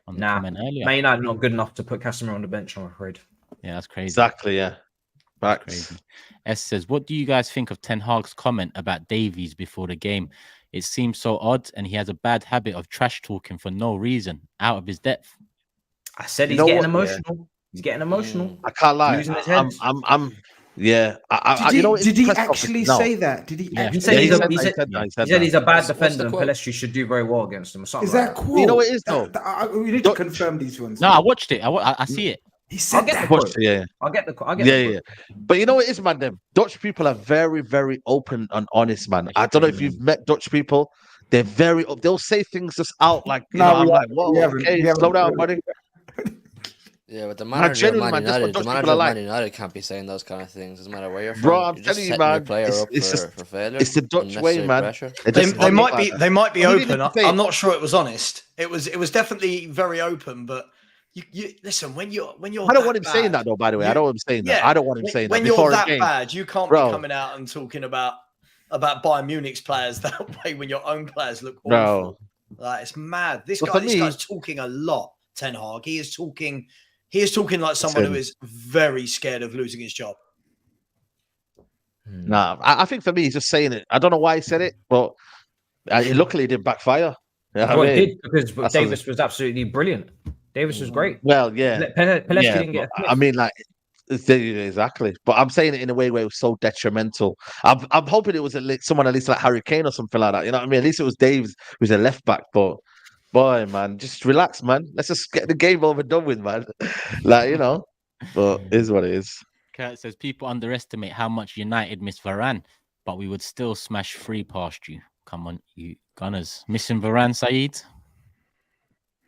On the comment earlier. Man United not good enough to put Casemiro on the bench, I'm afraid. Yeah, that's crazy. Exactly, yeah. Facts. Crazy. S says, what do you guys think of Ten Hag's comment about Davies before the game? It seems so odd, and he has a bad habit of trash talking for no reason, out of his depth. I said he's You know getting what? emotional. Yeah. He's getting emotional. I can't lie. Losing his head. Yeah. Did he actually say that? Did he? Yeah. He said, Yeah, he said he's a bad defender, and Pelestri should do very well against him. Or something Is that like cool? You know what it is, though? We need to confirm these ones. No, I watched it. I see it. He said that. Yeah. I'll get the Yeah. But you know what it is, man? Them Dutch people are very, very open and honest, man. I don't know if you've met Dutch people. They're very. They'll say things just out like. I'm like, whoa, okay, slow down, buddy. Yeah, but the manager of genuinely, Man man, that's what United, the Dutch manager people are of Man like. United can't be saying those kind of things. Doesn't matter where you're from. Bro, I'm You're just telling you, setting your man, player up it's just- for failure. It's the Dutch way, unnecessary man. pressure. They might be Well, he open. didn't say it. I'm not sure it was honest. It was definitely very open, but you listen when you're I don't want him saying that though. By the way, I don't want him saying that. I don't want him saying that when before you're a that game. bad. You can't Bro. be coming out and talking about Bayern Munich's players that way when your own players look awful. Bro. Like it's mad. This But for guy's me- talking a lot. Ten Hag. He is talking like someone who is very scared of losing his job. Nah, I think for me, he's just saying it. I don't know why he said it, but luckily it didn't backfire. You know Well, what I it mean? did because That's Davis was absolutely brilliant. Davis was great. Well, yeah. Pelestri Yeah, didn't get. but I mean, like, exactly. But I'm saying it in a way where it was so detrimental. I'm hoping it was someone at least like Harry Kane or something like that. You know what I mean? At least it was Daves who's a left back. But boy, man, just relax, man. Let's just get the game over and done with, man. Like, you know. But it is what it is. Kurt says, people underestimate how much United miss Varane, but we would still smash 3 past you. Come on, you Gunners. Missing Varane, SAEED?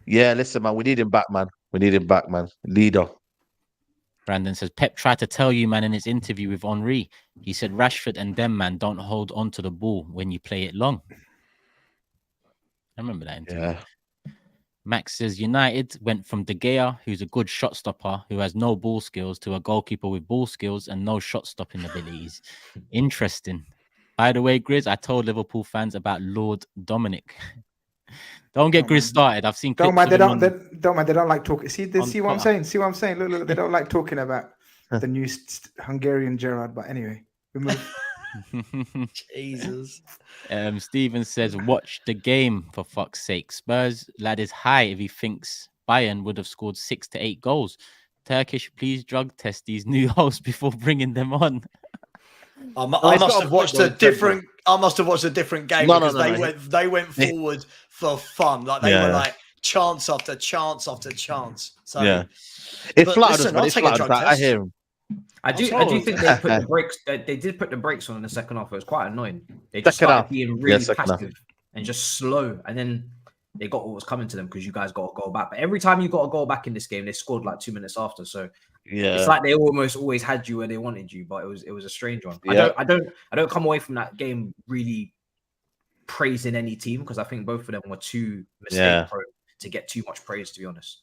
Yeah, listen, man. We need him back, man. We need him back, man. Leader. Brandon says, Pep tried to tell you, man, in his interview with Henry. He said, Rashford and them, man, don't hold on to the ball when you play it long. I remember that interview. Yeah. Max says, United went from De Gea, who's a good shot stopper, who has no ball skills, to a goalkeeper with ball skills and no shot stopping abilities. Interesting. By the way, Grizz, I told Liverpool fans about Lord Dominic. Don't get Grizz started. I've seen clips Don't mind. They of him don't mind. They don't like talking. See what I'm Twitter. saying? See what I'm saying? Look. They don't like talking about the new Hungarian Gerard. But anyway, we move. Jesus. Steven says, watch the game for fuck's sake. Spurs lad is high if he thinks Bayern would have scored 6 to 8 goals. Turkish, please drug test these new hosts before bringing them on. I must have watched a different game because they went forward for fun. Like they were like chance after chance after chance. So yeah, it but flattered listen, us. I'll It take a flattered drug us. I test. hear him. I do think they put the brakes. They did put the brakes on in the second half. It was quite annoying. They just Second started half. being really second half. passive and just slow, and then they got what was coming to them because you guys got a goal back. But every time you got a goal back in this game, they scored like 2 minutes after. So Yeah, it's like they almost always had you where they wanted you, but it was a strange one. Yeah. I don't come away from that game really praising any team because I think both of them were too mistake prone to get too much praise, to be honest.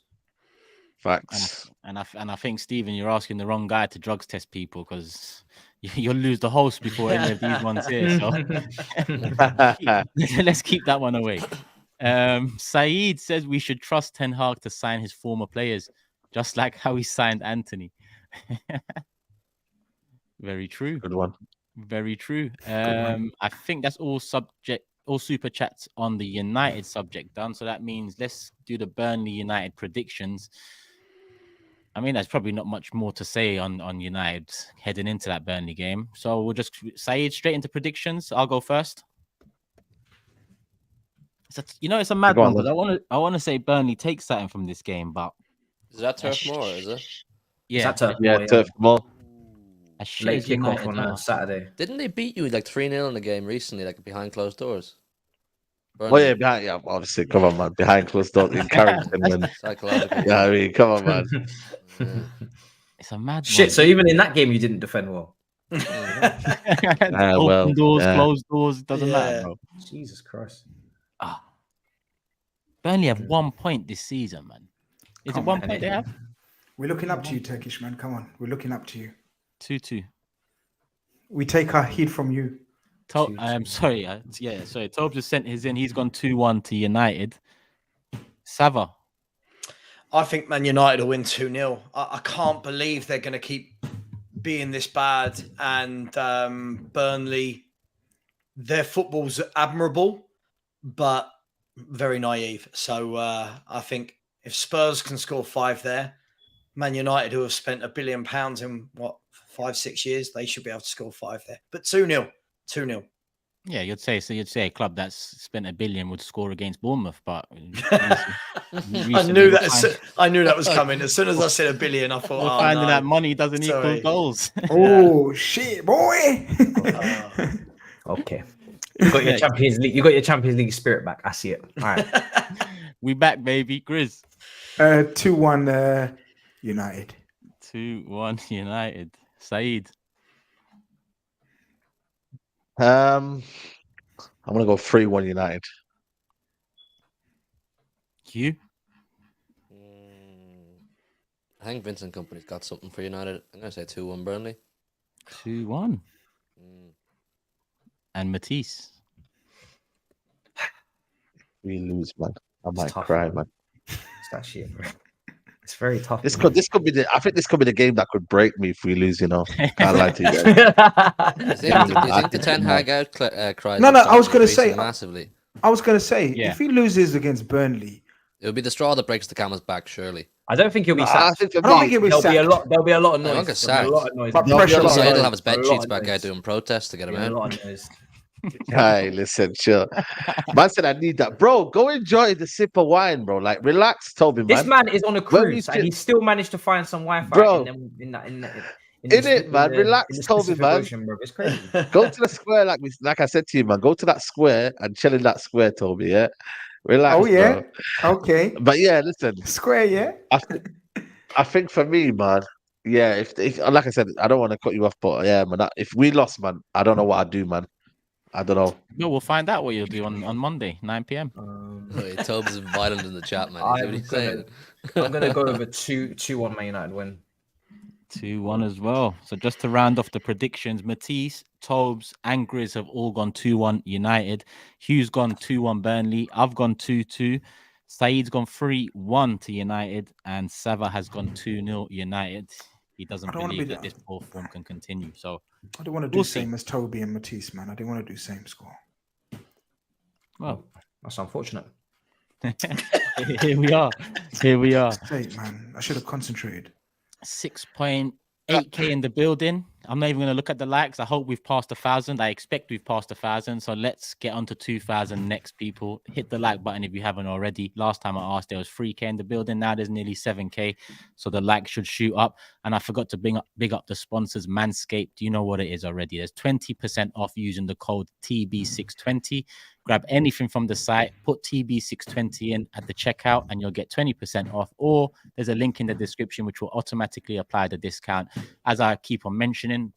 facts. And I think, Stephen, you're asking the wrong guy to drugs test people because you'll lose the host before any of these ones here. So let's keep that one away. Saeed says we should trust Ten Hag to sign his former players. just like how he signed Anthony. Very true. Good one. Very true. one. I think that's all super chats on the United subject done. So that means let's do the Burnley United predictions. I mean, there's probably not much more to say on United heading into that Burnley game. So we'll just say straight into predictions. I'll go first. It's a mad one because I want to say Burnley takes something from this game, but Is that Turf Moor? Is it? Yeah, Turf Moor. Late kickoff on Saturday. Didn't they beat you like 3-0 in the game recently, like behind closed doors? Oh yeah, obviously, come on, man. Behind closed doors in Carrington, man. Psychological. Yeah, I mean, come on, man. It's a mad Shit. one. So even in that game, you didn't defend well. Open doors, closed doors, doesn't matter, bro. Jesus Christ. Burnley have 1 point this season, man. Is it 1 point they have? We're looking up to you, Turkish man. Come on, we're looking up to you. 2-2. We take our heat from you. I'm sorry. Sorry. Tobs just sent his in. He's gone 2-1 to United. Savva. I think Man United will win 2-0. I can't believe they're going to keep being this bad. And Burnley, their football's admirable, but very naive. So I think if Spurs can score 5 there, Man United, who have spent £1 billion in 5-6 years, they should be able to score 5 there. But 2-0. 2-0. Yeah, you'd say a club that's spent $1 billion would score against Bournemouth, but I knew that was coming. As soon as I said $1 billion, I thought, finding that money doesn't equal goals. Oh shit, boy! Okay, you got your Champions League. You got your Champions League spirit back. I see it. All right, we back, baby. Grizz. 2-1 United. 2-1 United. SAEED. I'm gonna go 3-1 United. You? I think Vincent Kompany's got something for United. I'm gonna say 2-1 Burnley. 2-1. And Matisse. We lose, man. I might tough, cry, man. it's that shit, bro. It's very tough. This could be the. I think this could be the game that could break me if we lose. You know, can't lie to you guys. Do you think the Ten Hag out cries? No, I was gonna say massively. I was gonna say if he loses against Burnley, It'll be the straw that breaks the camel's back, surely. I don't think he'll be sacked. I don't think he'll be There'll sacked. There'll be a lot of noise. He'll get sacked. But pressure He'll on have his bed sheets back out doing protests to get him A out. lot of noise. Hey, listen, chill. Man said I need that, bro. Go enjoy the sip of wine, bro. Like, relax, Toby, man. This man is on a When we cruise and sit- he still managed to find some Wi-Fi Bro. in Relax, the Toby, Pacific man. Ocean, bro. It's crazy. Go to the square, like I said to you, man. Go to that square and chill in that square, Toby. Yeah, relax. Oh yeah, bro. okay. But yeah, listen. Square, yeah. I think for me, man. Yeah, if like I said, I don't want to cut you off, but yeah, man. If we lost, man, I don't know what I'd do, man. I don't know. No, we'll find out what you'll do on Monday, 9 p.m. Tobes is violent in the chat, man. I'm gonna go over 2-1 Man United win. 2-1 as well. So just to round off the predictions, Matisse, Tobes, and Grizz have all gone 2-1 United. Hugh's gone 2-1 Burnley. I've gone 2-2. Saeed's gone 3-1 to United, and Savva has gone 2-0 United. He doesn't believe that this poor form can continue. So I don't want to do the same as Toby and Matisse, man. I didn't want to do same score. Well, that's unfortunate. Here we are. Here we are. Sake, man. I should have concentrated. 6.8k in the building. I'm not even going to look at the likes. I hope we've passed 1,000. I expect we've passed 1,000. So let's get on to 2,000 next, people. Hit the like button if you haven't already. Last time I asked, there was 3k in the building. Now there's nearly 7k. So the like should shoot up. And I forgot to big up the sponsors, Manscaped. You know what it is already. There's 20% off using the code TB620. Grab anything from the site, put TB620 in at the checkout, and you'll get 20% off. Or there's a link in the description which will automatically apply the discount. As I keep on mentioning,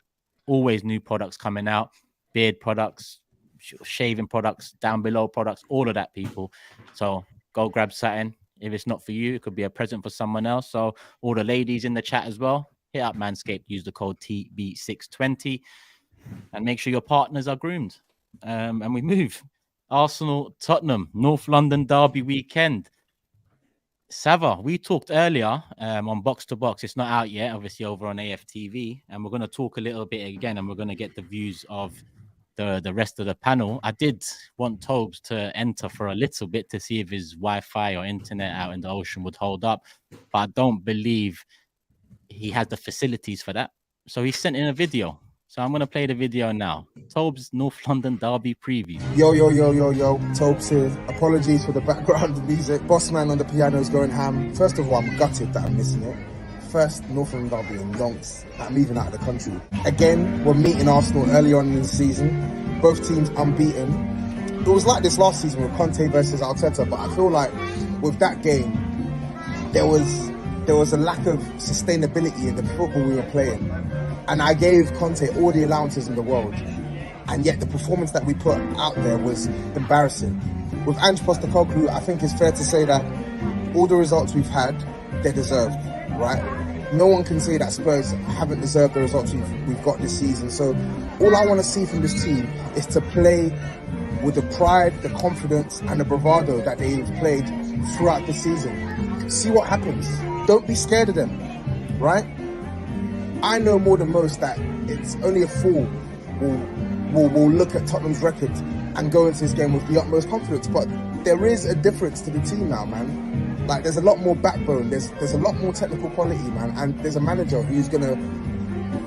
always new products coming out, beard products, shaving products, down below products, all of that, people. So go grab something. If it's not for you, it could be a present for someone else. So all the ladies in the chat as well, hit up Manscaped, use the code TB620, and make sure your partners are groomed. And we move. Arsenal, Tottenham, North London derby weekend. Savva, we talked earlier on Box to Box. It's not out yet, obviously over on AFTV, and we're going to talk a little bit again, and we're going to get the views of the rest of the panel. I did want Tobs to enter for a little bit to see if his Wi-Fi or internet out in the ocean would hold up, but I don't believe he has the facilities for that. So he sent in a video. So I'm going to play the video now. Tobs North London Derby preview. Yo, Tobs here. Apologies for the background music. Bossman on the piano's going ham. First of all, I'm gutted that I'm missing it. First North London Derby in donks. I'm leaving out of the country. Again, we're meeting Arsenal early on in the season. Both teams unbeaten. It was like this last season with Conte versus Arteta, but I feel like with that game, there was a lack of sustainability in the football we were playing. And I gave Conte all the allowances in the world. And yet the performance that we put out there was embarrassing. With Ange Postecoglou, I think it's fair to say that all the results we've had, they're deserved, right? No one can say that Spurs haven't deserved the results we've got this season. So all I want to see from this team is to play with the pride, the confidence and the bravado that they've played throughout the season. See what happens. Don't be scared of them, right? I know more than most that it's only a fool will look at Tottenham's record and go into this game with the utmost confidence. But there is a difference to the team now, man. Like, there's a lot more backbone. There's a lot more technical quality, man. And there's a manager who's going to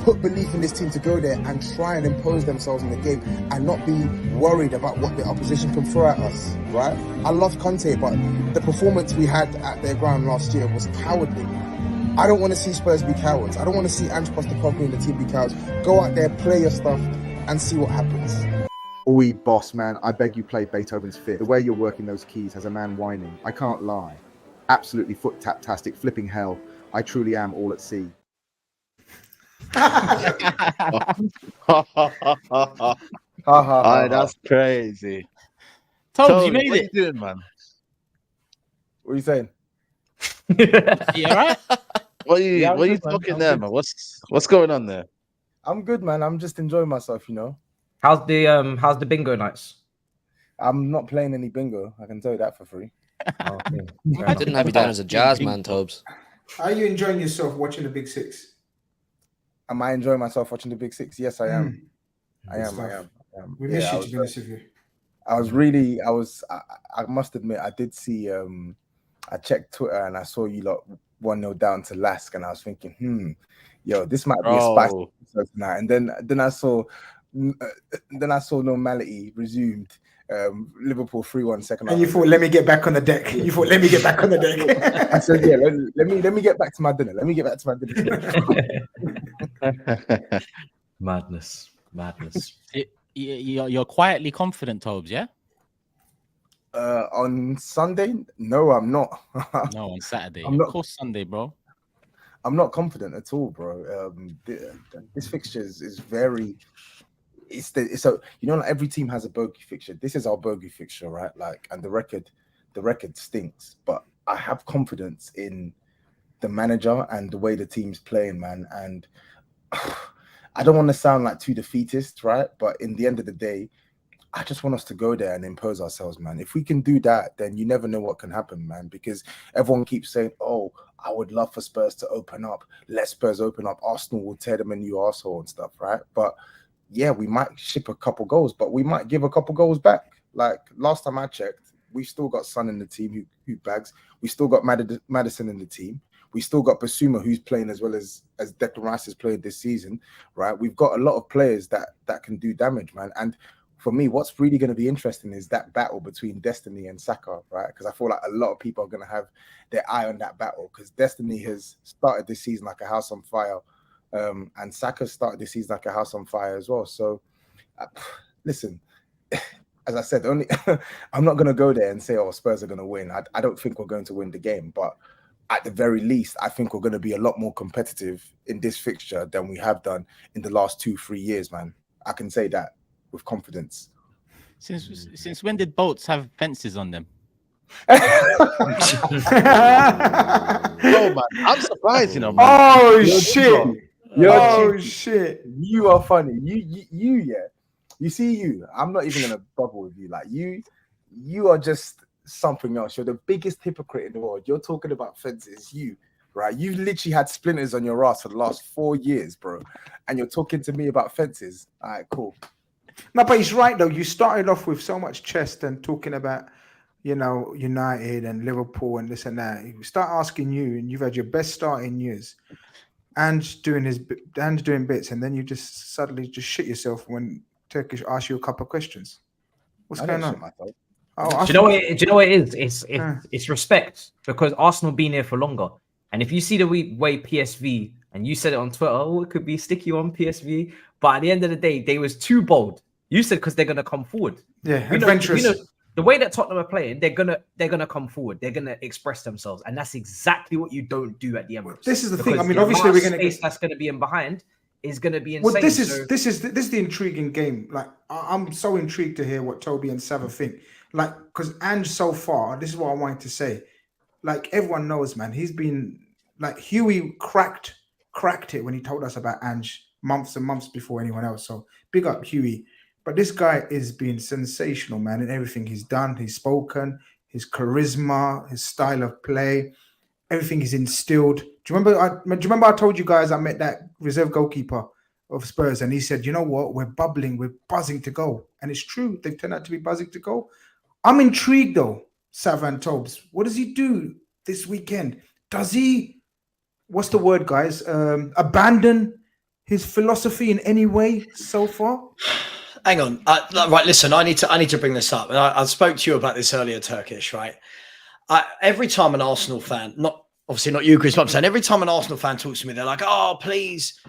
put belief in this team to go there and try and impose themselves in the game and not be worried about what the opposition can throw at us, right? I love Conte, but the performance we had at their ground last year was cowardly. I don't want to see Spurs be cowards. I don't want to see Ange Postecoglou and the team be cowards. Go out there, play your stuff, and see what happens. Oi, boss man, I beg you play Beethoven's Fifth. The way you're working those keys has a man whining. I can't lie. Absolutely foot-tap-tastic, flipping hell. I truly am all at sea. That's crazy. Tobs, you made what it. Are you doing, man? What are you saying? Yeah, right. What are you Yeah, what are you good, man. talking I'm there, good. man? What's going on there? I'm good, man. I'm just enjoying myself, you know. How's the bingo nights? I'm not playing any bingo. I can tell you that for free. Oh, okay. Fair I enough. didn't have you down as a jazz man, Tobs. How are you enjoying yourself watching the Big Six? Am I enjoying myself watching the Big Six? Yes, I am. I Good am. stuff. We Yeah, miss I you, was to be honest with you. I must admit, I did see, I checked Twitter and I saw you lot 1-0 down to Lask, and I was thinking, yo, this might be a spicy Oh, episode tonight. And then I saw normality resumed. Liverpool 3-1 second half. And you thought, let me get back on the deck. You thought, let me get back on the deck. I said, yeah, let me get back to my dinner. Let me get back to my dinner. Madness. You're quietly confident, Tobs, yeah? On Sunday, no, I'm not. No, on Saturday. I'm not- Of course, Sunday, bro. I'm not confident at all, bro. This fixture is very. So you know, like every team has a bogey fixture. This is our bogey fixture, right? Like, and the record stinks. But I have confidence in the manager and the way the team's playing, man. And I don't want to sound like too defeatist, right? But in the end of the day, I just want us to go there and impose ourselves, man. If we can do that, then you never know what can happen, man. Because everyone keeps saying, "Oh, I would love for Spurs to open up. Let Spurs open up. Arsenal will tear them a new arsehole and stuff," right? But yeah, we might ship a couple goals, but we might give a couple goals back. Like last time I checked, we've still got Son in the team who bags. We still got Madison in the team. We still got Basuma, who's playing as well as Declan Rice has played this season, right? We've got a lot of players that can do damage, man. And for me, what's really going to be interesting is that battle between Destiny and Saka, right? Because I feel like a lot of people are going to have their eye on that battle because Destiny has started this season like a house on fire. And Saka started this season like a house on fire as well. So, listen, as I said, I'm not going to go there and say, "Oh, Spurs are going to win." I don't think we're going to win the game, but at the very least, I think we're going to be a lot more competitive in this fixture than we have done in the last 2-3 years, man. I can say that with confidence. Since when did boats have fences on them? oh man, I'm surprised, you know. Man. Oh, You're shit. You're Oh, shit. You are funny. You, yeah. You see, I'm not even gonna bubble with you. Like you are just something else. You're the biggest hypocrite in the world. You're talking about fences, right? You literally had splinters on your ass for the last 4 years, bro. And you're talking to me about fences. All right, cool. No, but he's right though. You started off with so much chest and talking about, you know, United and Liverpool and this and that. You start asking you, and you've had your best start in years. Ange doing bits, and then you just suddenly just shit yourself when Turkish asks you a couple of questions. What's going on? Do you know what it is? It's respect, because Arsenal been here for longer. And if you see the way PSV, and you said it on Twitter, oh, it could be sticky on PSV, but at the end of the day, they was too bold. You said because they're gonna come forward. Yeah, adventurous. You know, the way that Tottenham are playing, they're gonna come forward. They're gonna express themselves, and that's exactly what you don't do at the Emirates. This is the thing. I mean, obviously, we're gonna space that's gonna be in behind is gonna be insane. Well, this is the intriguing game. Like, I'm so intrigued to hear what Toby and Savva think. Like, because Ange so far, this is what I wanted to say. Like, everyone knows, man, he's been like Hughie cracked it when he told us about Ange months and months before anyone else. So big up Hughie. But this guy is being sensational, man, in everything he's done, he's spoken, his charisma, his style of play, everything he's instilled. Do you remember I told you guys I met that reserve goalkeeper of Spurs, and he said, you know what, we're bubbling, we're buzzing to go. And it's true, they turned out to be buzzing to go. I'm intrigued though, Savva and Tobs. What does he do this weekend? Does he, what's the word, guys? Abandon his philosophy in any way so far? Hang on, right? Listen, I need to bring this up, and I spoke to you about this earlier, Turkish. Right? Every time an Arsenal fan, obviously not you, GRIZZ, but I'm saying every time an Arsenal fan talks to me, they're like, "Oh, please,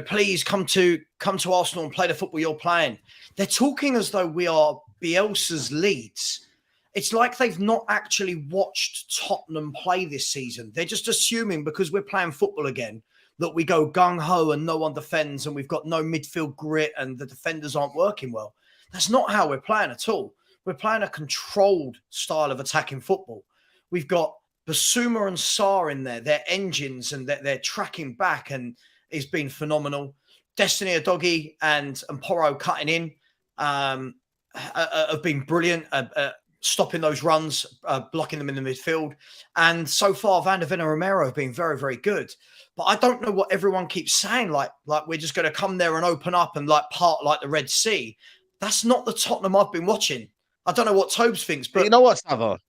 please come to Arsenal and play the football you're playing." They're talking as though we are Bielsa's Leeds. It's like they've not actually watched Tottenham play this season. They're just assuming because we're playing football again that we go gung-ho and no one defends and we've got no midfield grit and the defenders aren't working well. That's not how we're playing at all. We're playing a controlled style of attacking football. We've got Basuma and Sarr in there. They're engines and they're tracking back, and it's been phenomenal. Destiny Udogie and Poro cutting in have been brilliant. Stopping those runs, blocking them in the midfield. And so far, Van der Ven and Romero have been very, very good. But I don't know what everyone keeps saying, like we're just going to come there and open up and like part like the Red Sea. That's not the Tottenham I've been watching. I don't know what Tobes thinks, but you know what, Savva?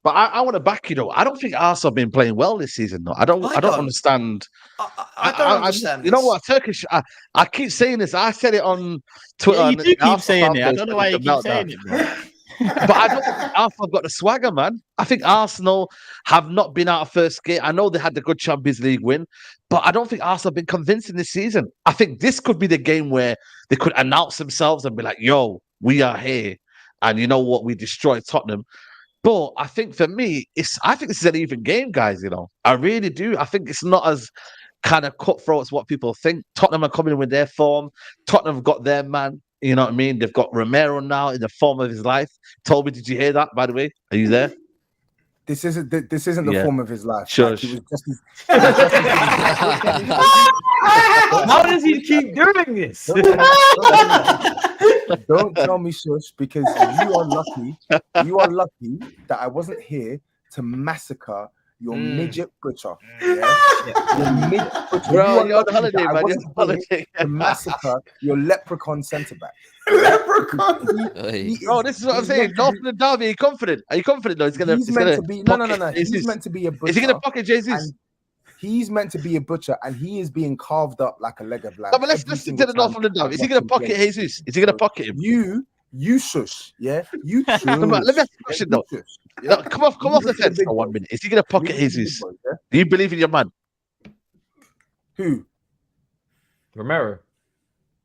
But I want to back you though. I don't think Arsenal have been playing well this season. Though I don't understand. I don't understand. You know what, Turkish? I keep saying this. I said it on Twitter. Yeah, you do keep saying it. I don't know why you keep saying it, bro. But I don't think Arsenal have got the swagger, man. I think Arsenal have not been out of first gate. I know they had the good Champions League win, but I don't think Arsenal have been convincing this season. I think this could be the game where they could announce themselves and be like, yo, we are here. And you know what? We destroyed Tottenham. But I think for me, I think this is an even game, guys. You know, I really do. I think it's not as kind of cutthroat as what people think. Tottenham are coming in with their form. Tottenham have got their man. You know what I mean? They've got Romero now in the form of his life. Toby, did you hear that, by the way? Are you there? This isn't the form of his life. Sure. Like, he was just How does he keep doing this? Don't tell me shush, because you are lucky. You are lucky that I wasn't here to massacre your midget butcher. Yeah? Your midget butcher. Bro, you're on holiday, man. You're on holiday. To massacre your leprechaun centre back. Leprechaun. Bro, this is what I'm saying. North of the Derby, are you confident? Are you confident though? He's meant to be no. He's meant to be a butcher. Is he gonna pocket Jesus? He's meant to be a butcher, and he is being carved up like a leg of lamb. No, but let's listen to the North of the Derby. Is he gonna pocket Jesus? Is he gonna pocket him? You shush, yeah. You shush. Let me ask you a question though. No, come off the fence for 1 minute. Is he gonna pocket Jesus? Do you believe in your man? Who? Romero.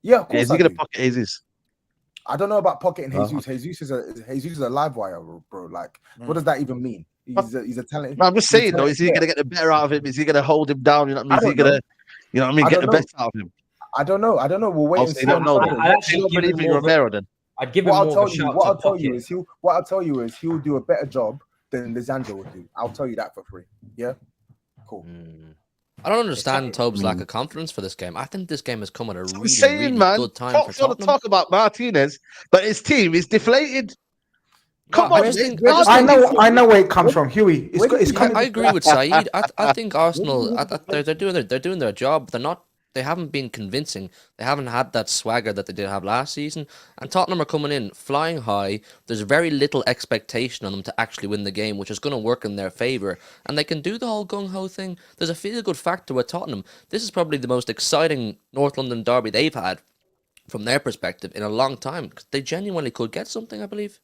Yeah, of course. Is he gonna pocket Jesus? I don't know about pocketing Jesus. Jesus is a live wire, bro. Like, what does that even mean? He's a talent. No, I'm just saying though, is he gonna get the better out of him? Is he gonna hold him down? You know what I mean? Is he gonna, you know what I mean, get the best out of him? I don't know. We'll wait and see. Don't know. I don't believe in Romero then. I'd give him more of a shout. What I'll tell you is he'll do a better job than Lisandro will do. I'll tell you that for free. Yeah, cool. I don't understand Tobes' lack of confidence for this game. I think this game has come at a really good time for Tottenham. Talk about Martinez, but his team is deflated. Come I on, just mate. think- We're I just arguing I know where it comes from, Huey. It's Yeah, coming. I agree with Saeed. I think Arsenal, When did they're doing their job. They haven't been convincing. They haven't had that swagger that they did have last season. And Tottenham are coming in flying high. There's very little expectation on them to actually win the game, which is going to work in their favour. And they can do the whole gung ho thing. There's a feel good factor with Tottenham. This is probably the most exciting North London derby they've had from their perspective in a long time. 'Cause they genuinely could get something, I believe.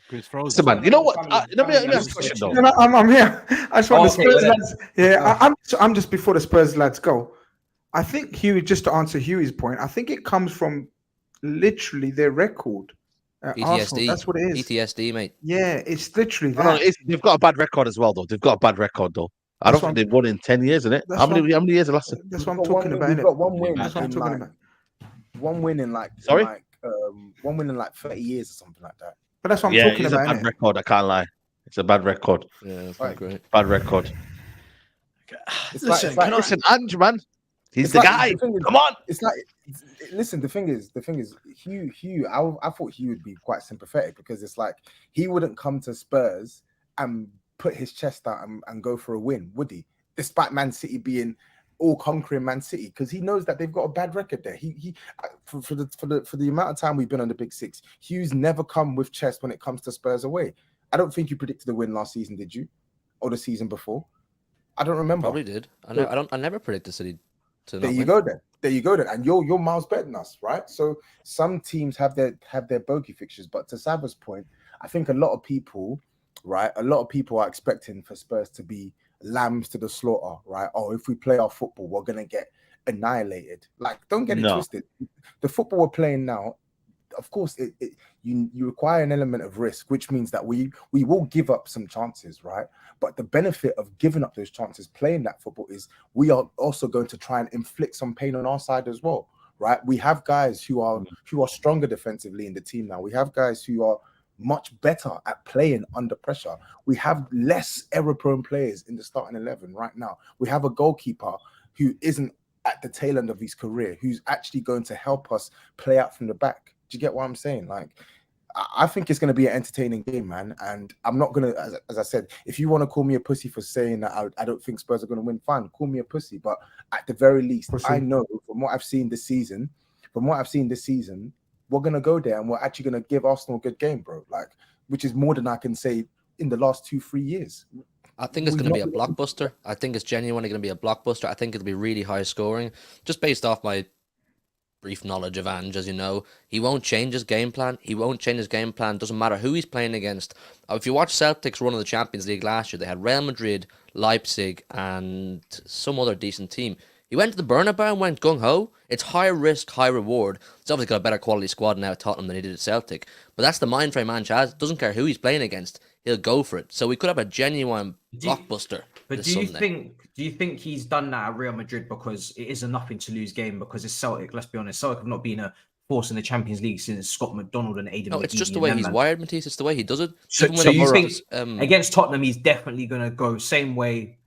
Listen, man. You know what? Let me ask a question though. No, I'm here. I just want the Okay, Spurs well, lads. Yeah, I'm just before the Spurs lads go. I think Huey, just to answer Huey's point, I think it comes from literally their record at Arsenal. PTSD. That's what it is. PTSD, mate. Yeah, it's literally No, that. they've got a bad record as well, though. They've got a bad record, though. I don't That's think they've won in 10 years, innit? That's How many years have lasted? That's what I'm We've got talking one- about. We've innit? got one win. That's what I'm in talking like- about. One win in like Sorry? one win in like 30 years or something like that. But that's what I'm Yeah, talking it's a about. bad innit? record. I can't lie. It's a bad record. Yeah, that's Right. great. Bad record. Listen, like- can I- Listen, Ange, man. He's It's the like- guy. the thing is- Come on. It's like, listen. The thing is, Hugh. I thought Hugh would be quite sympathetic because it's like he wouldn't come to Spurs and put his chest out and go for a win, would he? Despite Man City being all conquering Man City, because he knows that they've got a bad record there. For the amount of time we've been on the Big Six, Hugh's never come with chest when it comes to Spurs away. I don't think you predicted a win last season, did you? Or the season before? I don't remember. Probably did. I never predicted City to There not you win. go then. There you go then. And you're miles better than us, right? So some teams have their bogey fixtures, but to Savva's point, I think a lot of people, right? A lot of people are expecting for Spurs to be lambs to the slaughter, right? Oh, if we play our football, we're gonna get annihilated. Like, don't get it No. twisted. The football we're playing now, of course, you require an element of risk, which means that we will give up some chances, right? But the benefit of giving up those chances, playing that football, is we are also going to try and inflict some pain on our side as well, right? We have guys who are stronger defensively in the team now. We have guys who are much better at playing under pressure. We have less error-prone players in the starting 11 right now. We have a goalkeeper who isn't at the tail end of his career, who's actually going to help us play out from the back. Do you get what I'm saying? Like, I think it's going to be an entertaining game, man. And I'm not going to, as I said, if you want to call me a pussy for saying that I don't think Spurs are going to win, fine, call me a pussy. But at the very least, I know from what I've seen this season, we're going to go there and we're actually going to give Arsenal a good game, bro. Like, which is more than I can say in the last 2-3 years. I think it's going to be a blockbuster. I think it's genuinely going to be a blockbuster. I think it'll be really high scoring, just based off my brief knowledge of Ange. As you know, he won't change his game plan. Doesn't matter who he's playing against. If you watch Celtic's run of the Champions League last year, they had Real Madrid, Leipzig, and some other decent team. He went to the Bernabeu and went gung-ho. It's high risk, high reward. It's obviously got a better quality squad now at Tottenham than he did at Celtic. But that's the mind frame Ange has. Doesn't care who he's playing against. He'll go for it. So we could have a genuine blockbuster. But do you think he's done that at Real Madrid because it is a nothing to lose game, because it's Celtic? Let's be honest, Celtic have not been a force in the Champions League since Scott McDonald and Aidan. No, it's just the way he's wired, Matisse. It's the way he does it. So you think against Tottenham he's definitely going to go same way?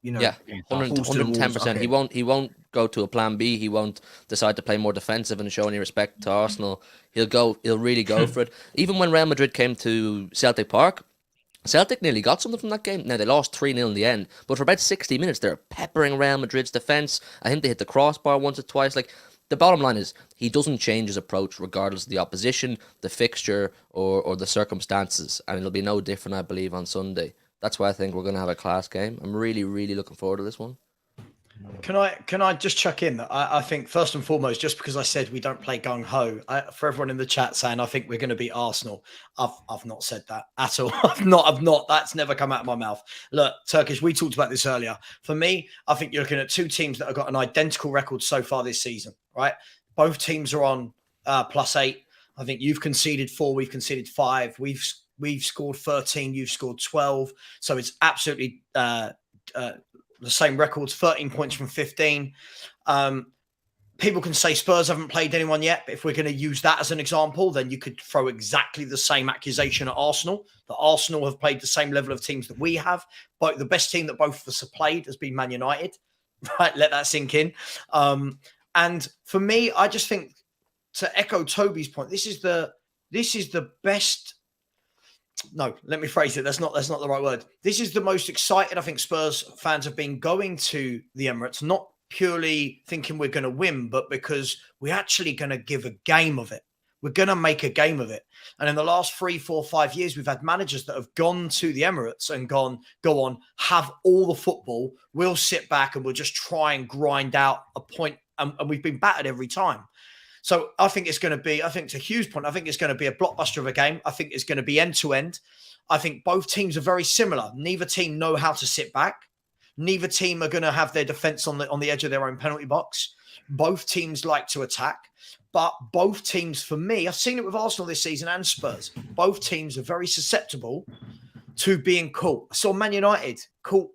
You know, yeah, 110%. He won't go to a plan B. He won't decide to play more defensive and show any respect to Arsenal. He'll really go for it. Even when Real Madrid came to Celtic Park, Celtic nearly got something from that game. Now, they lost 3-0 in the end, but for about 60 minutes, they're peppering Real Madrid's defence. I think they hit the crossbar once or twice. Like, the bottom line is, he doesn't change his approach regardless of the opposition, the fixture, or the circumstances. And it'll be no different, I believe, on Sunday. That's why I think we're going to have a class game. I'm really, really looking forward to this one. Can I just chuck in that I think first and foremost, just because I said we don't play gung ho, for everyone in the chat saying I think we're going to beat Arsenal, I've not said that at all. I've not. That's never come out of my mouth. Look, Turkish, we talked about this earlier. For me, I think you're looking at two teams that have got an identical record so far this season. Right, both teams are on +8. I think you've conceded 4, we've conceded 5. We've scored 13, you've scored 12. So it's absolutely the same records, 13 points from 15. People can say Spurs haven't played anyone yet, but if we're going to use that as an example, then you could throw exactly the same accusation at Arsenal. That Arsenal have played the same level of teams that we have. But the best team that both of us have played has been Man United. Right, let that sink in. And for me, I just think, to echo Toby's point, this is the this is the best. No, let me phrase it. That's not the right word. This is the most excited I think Spurs fans have been going to the Emirates, not purely thinking we're going to win, but because we're actually going to give a game of it. We're going to make a game of it. And in the last 3, 4, 5 years, we've had managers that have gone to the Emirates and go on, have all the football. We'll sit back and we'll just try and grind out a point. And we've been battered every time. So I think it's going to be, I think to Hugh's point, I think it's going to be a blockbuster of a game. I think it's going to be end to end. I think both teams are very similar. Neither team know how to sit back. Neither team are going to have their defense on the edge of their own penalty box. Both teams like to attack. But both teams, for me, I've seen it with Arsenal this season and Spurs. Both teams are very susceptible to being caught. I saw Man United caught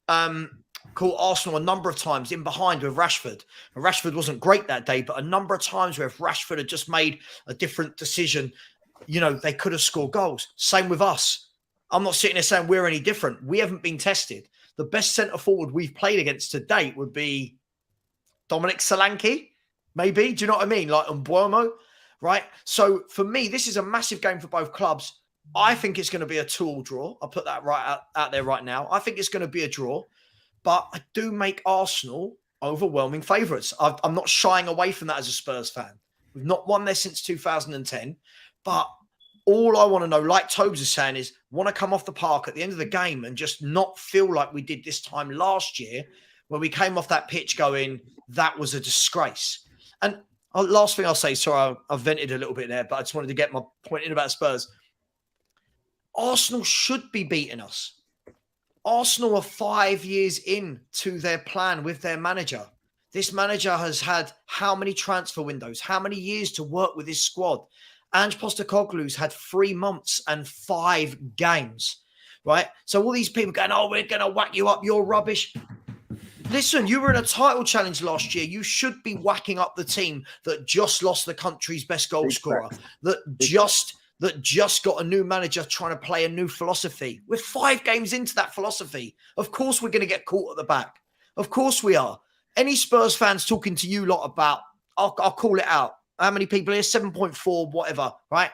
Arsenal a number of times in behind with Rashford. And Rashford wasn't great that day, but a number of times where if Rashford had just made a different decision, they could have scored goals. Same with us. I'm not sitting there saying we're any different. We haven't been tested. The best centre forward we've played against to date would be Dominic Solanke. Maybe. Do you know what I mean? Like Mbuemo, right? So for me, this is a massive game for both clubs. I think it's going to be a 2-2 draw. I'll put that right out there right now. I think it's going to be a draw, but I do make Arsenal overwhelming favourites. I'm not shying away from that as a Spurs fan. We've not won there since 2010, but all I want to know, like Tobs is saying, is want to come off the park at the end of the game and just not feel like we did this time last year where we came off that pitch going, that was a disgrace. And last thing I'll say, sorry, I've vented a little bit there, but I just wanted to get my point in about Spurs. Arsenal should be beating us. Arsenal are 5 years into their plan with their manager. This manager has had how many transfer windows, how many years to work with his squad? Ange Postecoglou's had 3 months and 5 games, right? So all these people going, oh, we're going to whack you up, you're rubbish. Listen, you were in a title challenge last year. You should be whacking up the team that just lost the country's best goal scorer, that just got a new manager trying to play a new philosophy. We're 5 games into that philosophy. Of course, we're going to get caught at the back. Of course we are. Any Spurs fans talking to you lot about, I'll call it out. How many people here? 7.4, whatever, right?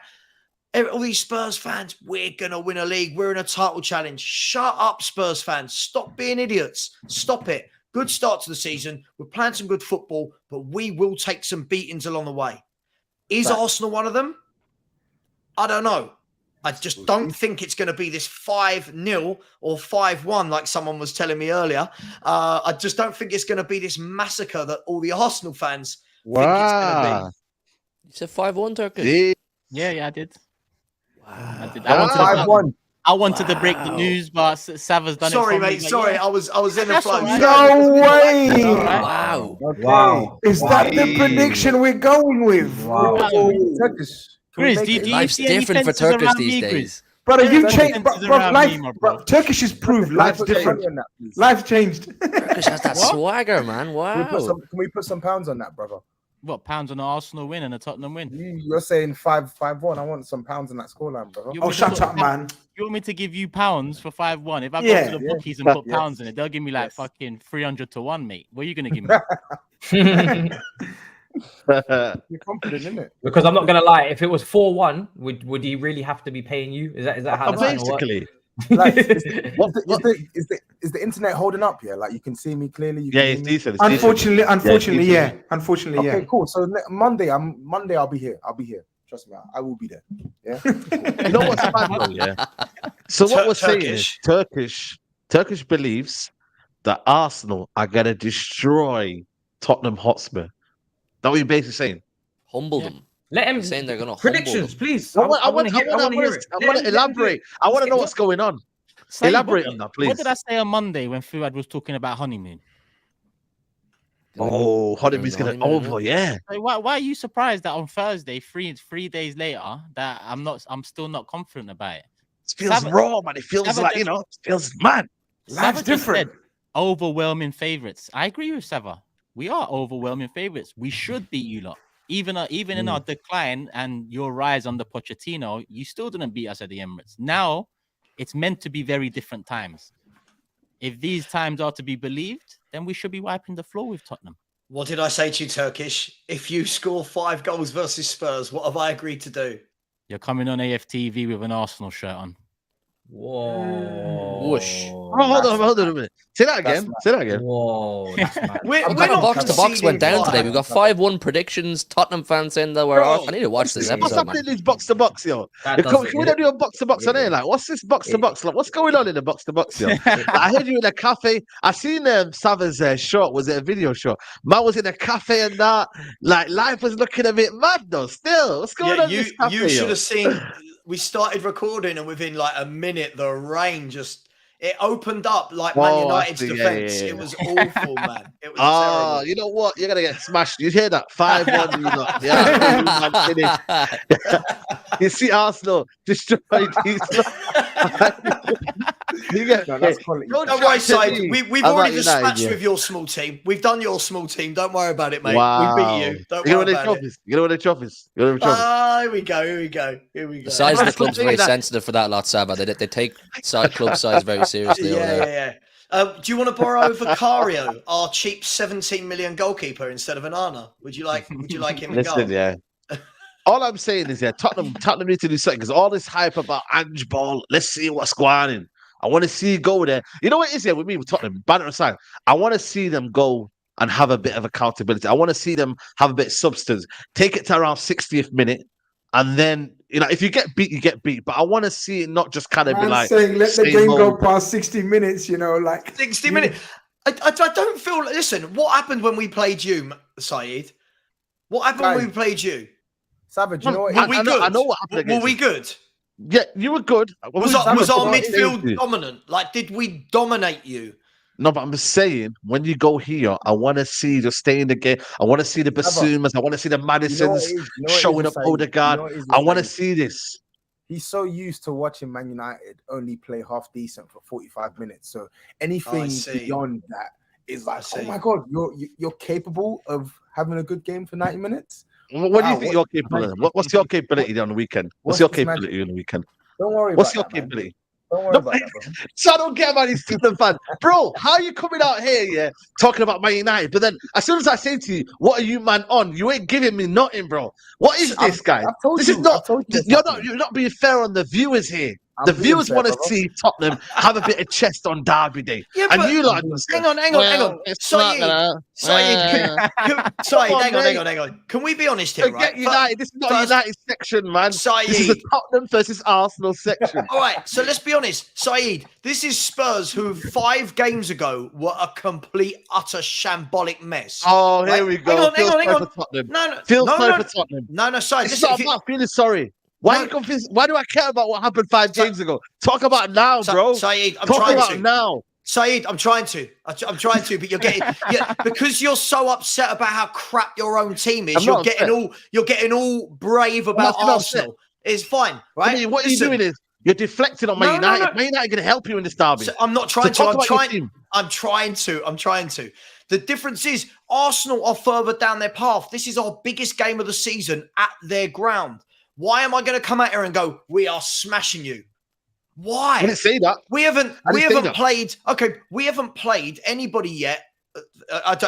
All these Spurs fans, we're going to win a league. We're in a title challenge. Shut up, Spurs fans. Stop being idiots. Stop it. Good start to the season. We're playing some good football, but we will take some beatings along the way. Is Arsenal one of them? I don't know. I just don't think it's going to be this 5-0 or 5-1 like someone was telling me earlier. I just don't think it's going to be this massacre that all the Arsenal fans think it's going to be. You said 5-1, Turkish? Yeah, I did. Wow. I did. 5-1. I wanted to break the news, but Savva's done Sorry, it. Mate. Sorry, I was in the flow. Right. No way! Wow. Okay. Wow. Is that the prediction we're going with? Wow. Turkish. Grizz, do you Life's see any different for fences Turkish around these me, days. Brother, you Fences changed. around Life, me, my bro. Turkish is proved. Life's different. Life changed. Turkish has that swagger, man. Wow. Can we put some pounds on that, brother? What, pounds on an Arsenal win and a Tottenham win? You're saying 5-1. I want some pounds on that scoreline, brother. You Oh, want me to shut put- up, man. You want me to give you pounds for 5-1? If I go Yeah. to the bookies and put pounds in it, they'll give me like fucking 300 to 1, mate. What are you gonna give me? You're confident, isn't it? Because I'm not gonna lie, if it was 4-1, would he really have to be paying you? Is that how that's gonna work? Basically, Like, is the internet holding up here? Like you can see me clearly. You can yeah, hear it's me? decent. It's Unfortunately, yeah. Unfortunately, Okay, yeah. cool. So Monday, I'll be here. I'll be here. Trust me, I will be there. Yeah. You know what's bad though, yeah. So what we're saying is Turkish believes that Arsenal are gonna destroy Tottenham Hotspur. That what you're basically saying. Humble them. Let him. He's saying they're going to Predictions, humble them. please. I want to hear it. to elaborate. I want to know what's going on. Say, Elaborate what- on that, please. What did I say on Monday when Fuad was talking about honeymoon? Oh, Honeymoon's gonna Honeymoon, over, yeah. Like, why are you surprised that on Thursday, three days later, that I'm still not confident about it? It feels Savva- raw, man. It feels Savva like just- it feels mad. Savva Life's just different. said overwhelming favorites. I agree with Savva. We are overwhelming favorites. We should beat you lot. Even in our decline and your rise under Pochettino, you still didn't beat us at the Emirates. Now, it's meant to be very different times. If these times are to be believed, then we should be wiping the floor with Tottenham. What did I say to you, Turkish? If you score 5 goals versus Spurs, what have I agreed to do? You're coming on AFTV with an Arsenal shirt on. Whoa. Whoosh. Oh, hold on a minute. Say that again. Say that again. Whoa. That's mad. We're What kind of not box to box went down today? conceding We've got five. 5-1 predictions. Tottenham fans saying that we're Bro, I need to watch this What's episode, happening man. in this box to box, yo? That Can doesn't- we not do a box to box on here? Like, what's this box to box? Like, what's going on in the box to box, yo? Like, I heard you in a cafe. I seen Savva's shot. Was it a video shot? Man was in a cafe and that. Like, life was looking a bit mad though. Still, what's going on in this cafe, you should yo? have seen. We started recording, and within like a minute, the rain just it opened up like Man Oh, I United's see. defense. Yeah. It was awful, man. It was Oh, terrible. you know what? You're gonna get smashed. You hear that? 5-1. You know? Yeah, man, finish. You see Arsenal destroyed these. You get No, that's quality. Don't Don't try worry, to Said. be We've about already United, dispatched yeah. with your small team. We've done your small team. Don't worry about it, mate. Wow. We beat you. Don't You know worry what the about it. trophies? You know what the trophies? You know what the trophies? Here we go. Here we go. Here we go. The size of the That's club's what very I'm saying, sensitive for that lot, Savva. They take club size very seriously over there. Yeah. Do you want to borrow Vicario, our cheap 17 million goalkeeper, instead of Anana? Would you like him in Listen, goal? yeah. All I'm saying is, Tottenham need to do something because all this hype about Ange ball. Let's see what's going on. I want to see you go there. You know what it is here with me with Tottenham? Banner aside, I want to see them go and have a bit of accountability. I want to see them have a bit of substance. Take it to around 60th minute, and then if you get beat, you get beat. But I want to see it not just kind of be I'm like saying let the same game go old. past 60 minutes, like 60 minutes. I don't feel. Listen, what happened when we played you, Saeed? What happened when we played you? Savage, you know what? Were we good? I know what happened. Were we good? Yeah, you were good. Was our Savage, midfield dominant? Like, did we dominate you? No, but I'm just saying, when you go here, I want to see you stay in the game. I want to see the Basumas. I want to see the Madisons showing up Odegaard. I want to see this. He's so used to watching Man United only play half decent for 45 minutes. So anything beyond that is like, oh my God, you're capable of having a good game for 90 minutes? What do you think you're capable of? What's your capability on the weekend? What's your capability on the weekend? Don't worry What's about your that, capability? Don't worry about that, bro. So I don't get about these Tottenham fans. Bro, how are you coming out here, talking about Man United? But then as soon as I say to you, what are you man on? You ain't giving me nothing, bro. What is this, guy? This is not you're not being fair on the viewers here. The viewers want to see Tottenham have a bit of chest on Derby Day. Yeah, and but you like hang on. Saeed, hang on. Can we be honest here, right? United. This is not a United section, man. Saeed. This is a Tottenham versus Arsenal section. All right, so let's be honest. Saeed, this is Spurs who 5 games ago were a complete, utter shambolic mess. Oh, here we go. Hang on. No. Feel sorry for Tottenham. No, Saeed. It's not about feeling sorry. Why are you confused? Why do I care about what happened 5 games ago? Talk about it now, bro. Saeed, I'm Talk trying about to. it now. Saeed, I'm trying to, but you're getting because you're so upset about how crap your own team is. You're getting all brave about Arsenal. It's fine, right? I mean, what you're doing is you're deflecting on Man United. No. Man United going to help you in this derby. So I'm not trying so to. I'm trying to. The difference is Arsenal are further down their path. This is our biggest game of the season at their ground. Why am I going to come out here and go, we are smashing you? Why? I didn't say that. We haven't played. Okay, we haven't played anybody yet.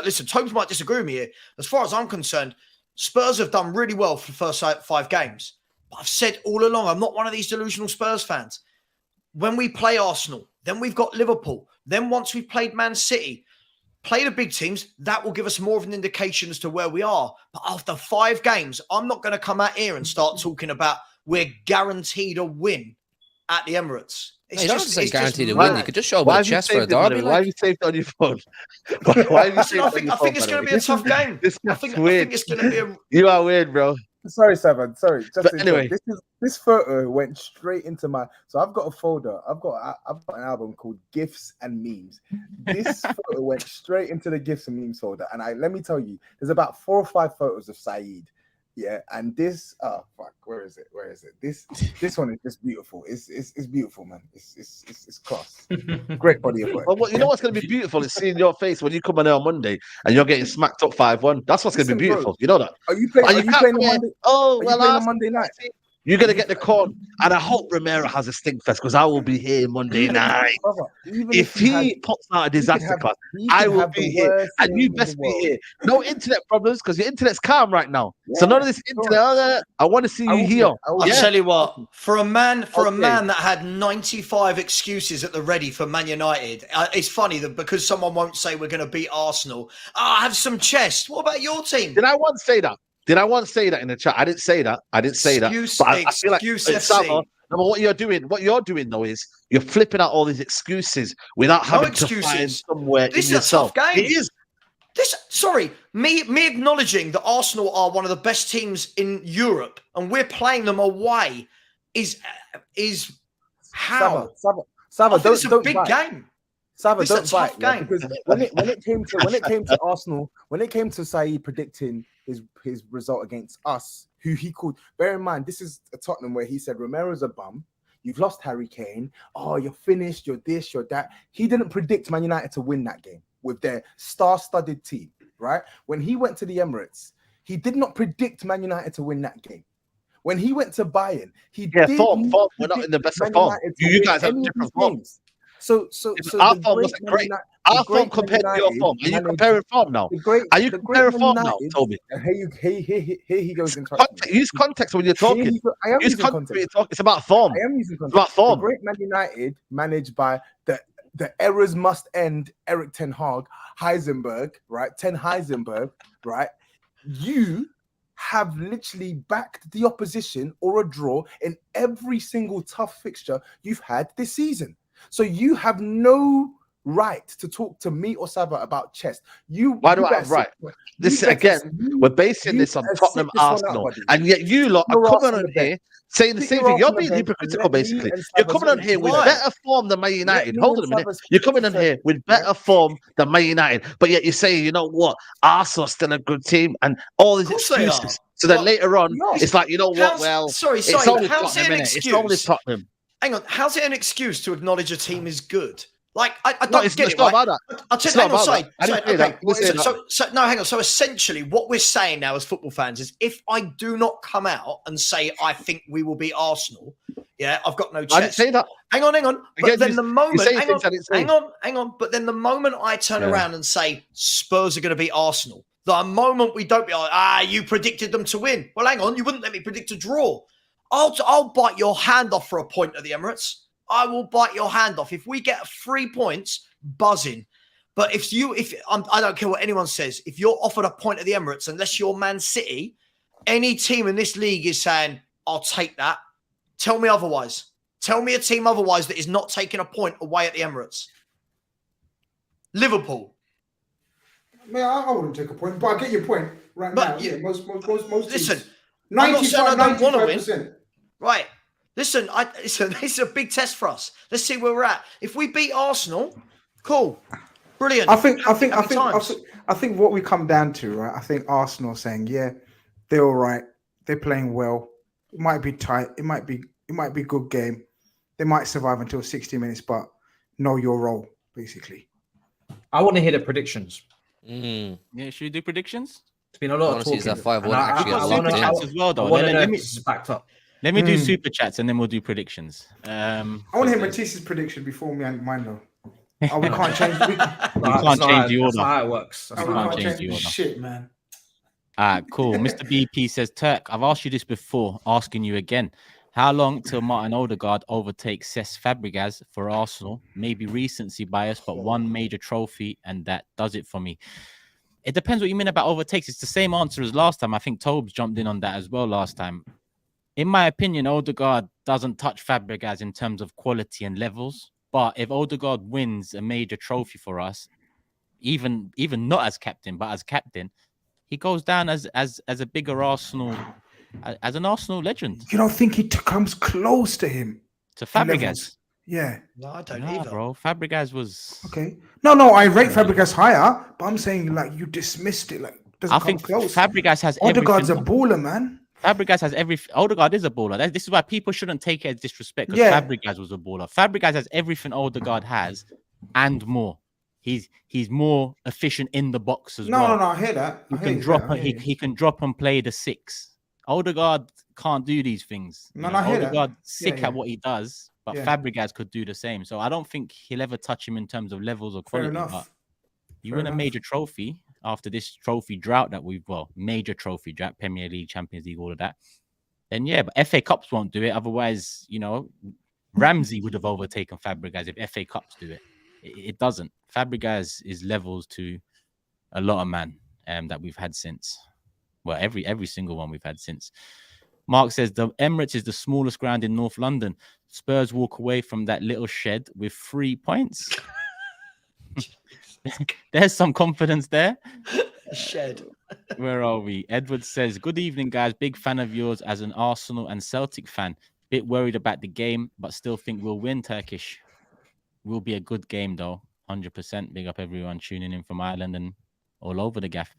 Listen, Tobs might disagree with me here. As far as I'm concerned, Spurs have done really well for the first 5 games. But I've said all along, I'm not one of these delusional Spurs fans. When we play Arsenal, then we've got Liverpool. Then once we've played Man City, play the big teams, that will give us more of an indication as to where we are. But after 5 games, I'm not going to come out here and start talking about we're guaranteed a win at the Emirates. You don't have to say guaranteed a win. You could just show a bit of chest for a derby. Why have you saved on your phone? Why have you saved on your phone? I think it's going to be a tough game. I think it's going to be a... You are weird, bro. Sorry, Savva. Sorry. Anyway, this photo went straight into my. So I've got a folder. I've got an album called GIFs and Memes. This photo went straight into the GIFs and Memes folder, and let me tell you, there's about 4 or 5 photos of SAEED. Yeah, and this. Oh fuck, where is it? This one is just beautiful. It's beautiful, man. It's class. Great body of work. Well, you know what's going to be beautiful is seeing your face when you come on there on Monday and you're getting smacked up 5-1. That's what's going to be beautiful. Bro, you know that. Are you playing on Monday? Oh, on Monday night? You're gonna get the corn, and I hope Romero has a stink fest because I will be here Monday night. Brother, even If he pops out a he could disaster have- class, he I could will have the be here, worst and you game in the best be world. here. No internet problems because your internet's calm right now. So Yeah, none of this internet. I want to see I you will be here. there. I will I'll be tell you what, for a man Okay. that had 95 excuses at the ready for Man United, it's funny that because someone won't say we're going to beat Arsenal, I have some chest. What about your team? Did I once say that? Did I once say that in the chat? I didn't say that. I didn't say that. Excuse- But I feel like excuse it's FC. Savva. No, but what you're doing though is you're flipping out all these excuses without No having to find excuses. somewhere This in is a tough yourself. game. It is. Me acknowledging that Arsenal are one of the best teams in Europe and we're playing them away is how? Savva, I think it's a don't big bite. game. Savva, This is a don't bite. tough Yeah, game. because when it came to Arsenal, when it came to SAEED predicting his result against us, who he called. Bear in mind, this is a Tottenham where he said Romero's a bum. You've lost Harry Kane. Oh, you're finished. You're this. You're that. He didn't predict Man United to win that game with their star-studded team. Right? When he went to the Emirates, he did not predict Man United to win that game. When he went to Bayern, he did form. not We're not in the best Man of form. United to You win guys have any of different these form. games. So Our the form great wasn't Man great. United- Our the form great Man compared to your United form. Are you managed- comparing form now? Are you the great comparing Man form now, United- Toby? Here he goes into Use context when you're talking. I am Use using context when context. you're talking. It's about form. I am using It's context. about form. The great Man United, managed by the errors must end. Eric Ten Hag, Heisenberg, right? Heisenberg, right? You have literally backed the opposition or a draw in every single tough fixture you've had this season. So you have no right to talk to me or Savva about chess. Why do I have right? This again, we're basing this on Tottenham Arsenal, and yet you lot are coming on here saying the same thing. You're being hypocritical, basically. You're coming on here with better form than Man United. Hold on a minute. You're coming on here with better form than Man United, but yet you say, you know what, Arsenal's still a good team, and all these excuses. So then later on, it's like, you know what? Well, sorry, it's only how's it Tottenham, an innit? It's excuse? only Tottenham. Hang on, how's it an excuse to acknowledge a team is good? Like, I No, don't it's get it, not right? about that. I'll tell It's you, not about that. I didn't say that. I didn't say that. So, no, hang on. So essentially, what we're saying now as football fans is if I do not come out and say I think we will beat Arsenal, yeah, I've got no chest. I didn't say that. Hang on. But Again, then the moment, hang saying. on. But then the moment I turn around and say Spurs are going to beat Arsenal, the moment we don't be like, you predicted them to win. Well, hang on, you wouldn't let me predict a draw. I'll bite your hand off for a point at the Emirates. I will bite your hand off if we get 3 points. Buzzing. But I don't care what anyone says, if you're offered a point at the Emirates, unless you're Man City, any team in this league is saying, I'll take that. Tell me otherwise. Tell me a team otherwise that is not taking a point away at the Emirates. Liverpool. Man, I wouldn't take a point, but I get your point right now. Yeah, most listen, teams. I'm not saying I don't want to win. 95%. Right. Listen, this is a big test for us. Let's see where we're at. If we beat Arsenal, cool. Brilliant. I think what we come down to, right? I think Arsenal saying, yeah, they're all right. They're playing well. It might be tight. It might be a good game. They might survive until 60 minutes, but know your role, basically. I want to hear the predictions. Yeah, should we do predictions? It's been a lot of talking. That 5-1 I actually want locked to in. Chats as well, though. Let me backed up. Let me do super chats and then we'll do predictions. I want to hear Matisse's prediction before mine, though. Oh, we can't change. We can't change the order. That's not how it works. we can't change the order. Shit, man. Cool. Mr. BP says, Turk, I've asked you this before, asking you again. How long till Martin Odegaard overtakes Cesc Fabregas for Arsenal? Maybe recency bias, but one major trophy, and that does it for me. It depends what you mean about overtakes. It's the same answer as last time. I think Tobs jumped in on that as well last time. In my opinion, Odegaard doesn't touch Fabregas in terms of quality and levels. But if Odegaard wins a major trophy for us, even not as captain, but as captain, he goes down as a bigger Arsenal, as an Arsenal legend. You don't think he comes close to him? To Fabregas? Yeah. No, I don't either. Bro. Fabregas was... Okay. No, I rate Fabregas higher, but I'm saying, like, you dismissed it. Like, doesn't come close. Fabregas has Odegaard's a baller, man. Fabregas has Odegaard is a baller. This is why people shouldn't take it as disrespect, because Fabregas was a baller. Fabregas has everything Odegaard has and more. He's more efficient in the box as well. No, I hear that. He can drop and play the 6. Odegaard can't do these things. No, I hear that. Odegaard's sick Yeah. at what he does, but Yeah. Fabregas could do the same. So I don't think he'll ever touch him in terms of levels or Fair quality. But enough. you Fair win a enough. major trophy after this trophy drought that major trophy drought, Premier League, Champions League, all of that. Then yeah, but FA Cups won't do it. Otherwise, Ramsey would have overtaken Fabregas if FA Cups do it. It doesn't. Fabregas is levels to a lot of man that we've had since. Well, every single one we've had since. Mark says the Emirates is the smallest ground in North London. Spurs walk away from that little shed with 3 points. There's some confidence there. Shed. Where are we? Edward says, good evening, guys. Big fan of yours as an Arsenal and Celtic fan. Bit worried about the game, but still think we'll win, Turkish. Will be a good game, though. 100%. Big up everyone tuning in from Ireland and all over the gaff.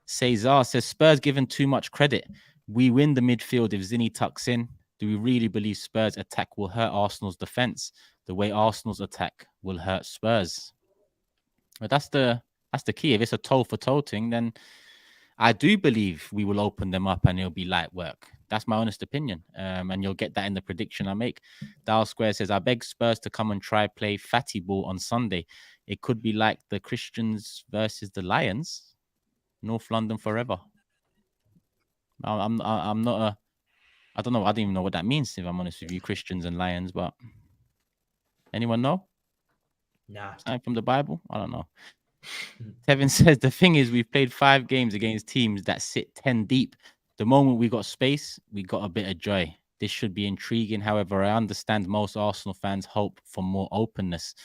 Cesar says, Spurs given too much credit. We win the midfield if Zinni tucks in. Do we really believe Spurs' attack will hurt Arsenal's defense the way Arsenal's attack will hurt Spurs? But that's the key. If it's a toe for toe thing, then I do believe we will open them up and it'll be light work. That's my honest opinion. And you'll get that in the prediction I make. Dial Square says, I beg Spurs to come and try play fatty ball on Sunday. It could be like the Christians versus the Lions. North London forever. I'm not a... I don't know. I don't even know what that means, if I'm honest with you, Christians and Lions, but... Anyone know? Nah. Something from the Bible? I don't know. Tevin says, the thing is, we've played 5 games against teams that sit 10 deep. The moment we got space, we got a bit of joy. This should be intriguing. However, I understand most Arsenal fans hope for more openness.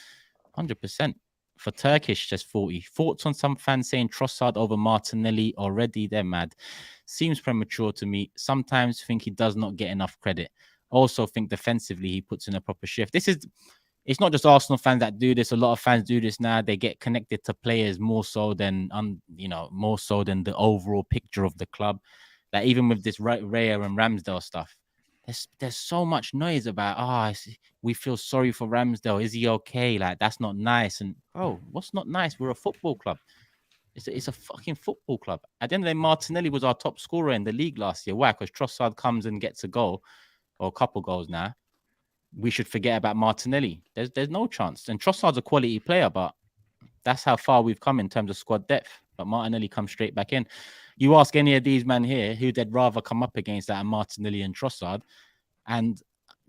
100%. For Turkish, just 40. Thoughts on some fans saying Trossard over Martinelli already? They're mad. Seems premature to me. Sometimes think he does not get enough credit. Also think defensively he puts in a proper shift. It's not just Arsenal fans that do this. A lot of fans do this now. They get connected to players more so than the overall picture of the club. Like even with this Raya and Ramsdale stuff, there's so much noise about we feel sorry for Ramsdale. Is he okay? Like that's not nice. And bro, what's not nice? We're a football club. It's a fucking football club. At the end of the day, Martinelli was our top scorer in the league last year. Why? Because Trossard comes and gets a goal or a couple goals now. We should forget about Martinelli. There's no chance. And Trossard's a quality player, but that's how far we've come in terms of squad depth. But Martinelli comes straight back in. You ask any of these men here who they'd rather come up against that Martinelli and Trossard, and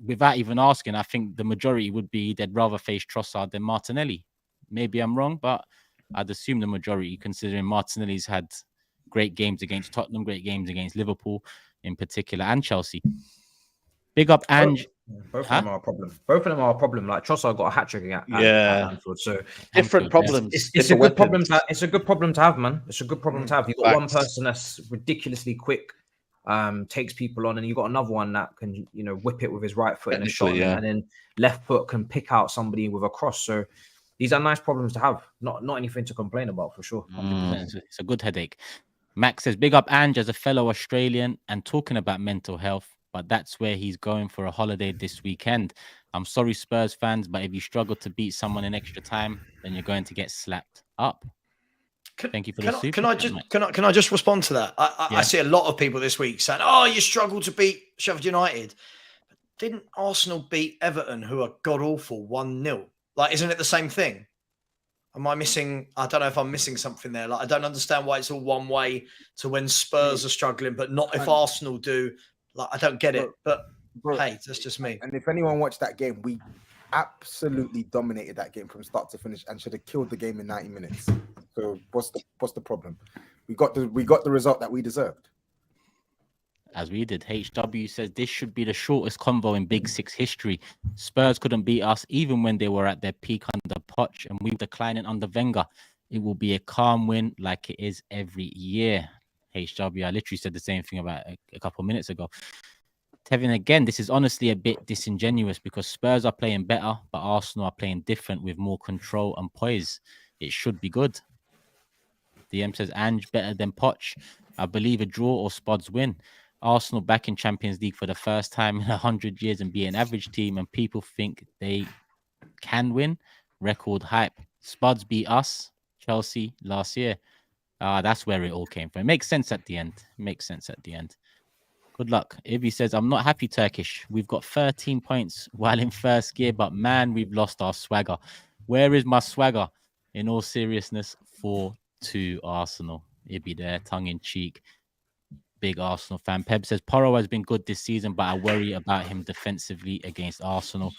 without even asking, I think the majority would be they'd rather face Trossard than Martinelli. Maybe I'm wrong, but I'd assume the majority, considering Martinelli's had great games against Tottenham, great games against Liverpool in particular, and Chelsea. Big up Ange. Both of them are a problem. Both of them are a problem. Like Trossard got a hat trick at Anfield, so different problems. It's a good problem. It's a good problem to have, man. It's a good problem to have. You've got one person that's ridiculously quick, takes people on, and you've got another one that can, whip it with his right foot in a shot, and then left foot can pick out somebody with a cross. So these are nice problems to have. Not anything to complain about for sure. 100%. It's a good headache. Max says, big up Ange as a fellow Australian and talking about mental health. But that's where he's going for a holiday this weekend. I'm sorry, Spurs fans, but if you struggle to beat someone in extra time, then you're going to get slapped up. Thank you for the super. Can I just respond to that? I see a lot of people this week saying, "Oh, you struggled to beat Sheffield United." But didn't Arsenal beat Everton, who are god awful, 1-0? Like, isn't it the same thing? Am I missing? I don't know if I'm missing something there. Like, I don't understand why it's all one way to when Spurs are struggling, but not if Arsenal do. Like, I don't get it, but hey, that's just me. And if anyone watched that game, we absolutely dominated that game from start to finish and should have killed the game in 90 minutes. So what's the problem? We got the result that we deserved. As we did. HW says this should be the shortest convo in Big Six history. Spurs couldn't beat us even when they were at their peak under Poch, and we were declining under Wenger. It will be a calm win like it is every year. HW, I literally said the same thing about a couple of minutes ago. Tevin, again, this is honestly a bit disingenuous because Spurs are playing better, but Arsenal are playing different with more control and poise. It should be good. DM says, Ange better than Poch. I believe a draw or Spods win. Arsenal back in Champions League for the first time in 100 years and be an average team, and people think they can win. Record hype. Spods beat us, Chelsea, last year. That's where it all came from. It makes sense at the end. Good luck. Ibby says, I'm not happy, Turkish. We've got 13 points while in first gear, but man, we've lost our swagger. Where is my swagger? In all seriousness, 4-2 Arsenal. Ibby there, tongue in cheek. Big Arsenal fan. Peb says, Porro has been good this season, but I worry about him defensively against Arsenal.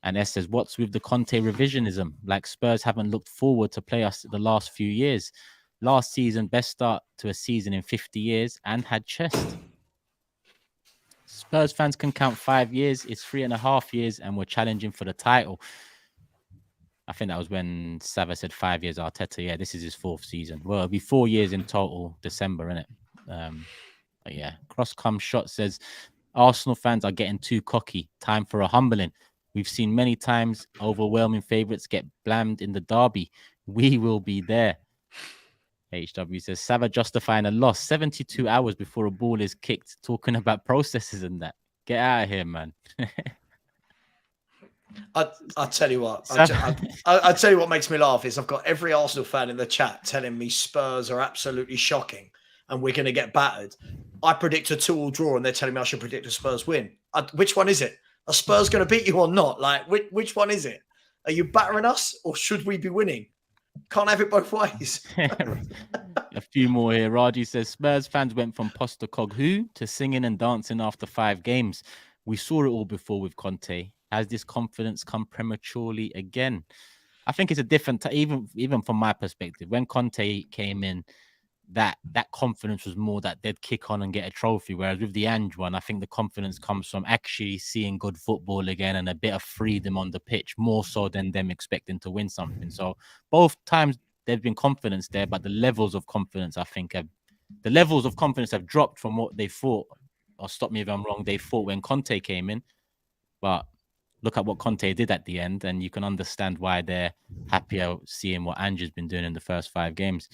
And S says, what's with the Conte revisionism? Like Spurs haven't looked forward to play us the last few years. Last season, best start to a season in 50 years and had chest. Spurs fans can count 5 years. It's 3.5 years and we're challenging for the title. I think that was when Savva said 5 years. Arteta, yeah, this is his 4th season. Well, it'll be 4 years in total, December, innit? But yeah, Crosscom Shot says, Arsenal fans are getting too cocky. Time for a humbling. We've seen many times overwhelming favourites get blamed in the derby. We will be there. HW says, Savva justifying a loss 72 hours before a ball is kicked, talking about processes and that. Get out of here, man. I'll tell you what. I'll tell you what makes me laugh is I've got every Arsenal fan in the chat telling me Spurs are absolutely shocking and we're going to get battered. I predict a 2-2 draw and they're telling me I should predict a Spurs win. Which one is it? Are Spurs going to beat you or not? Like, which one is it? Are you battering us or should we be winning? Can't have it both ways. A few more here. Raji says, Spurs fans went from Postecoglou to singing and dancing after 5 games. We saw it all before with Conte. Has this confidence come prematurely again? I think it's a different, even from my perspective. When Conte came in, that confidence was more that they'd kick on and get a trophy. Whereas with the Ange one, I think the confidence comes from actually seeing good football again and a bit of freedom on the pitch, more so than them expecting to win something. So both times there's been confidence there, but the levels of confidence, I think, have dropped from what they thought, or stop me if I'm wrong, they thought when Conte came in. But look at what Conte did at the end, and you can understand why they're happier seeing what Ange has been doing in the first 5 games.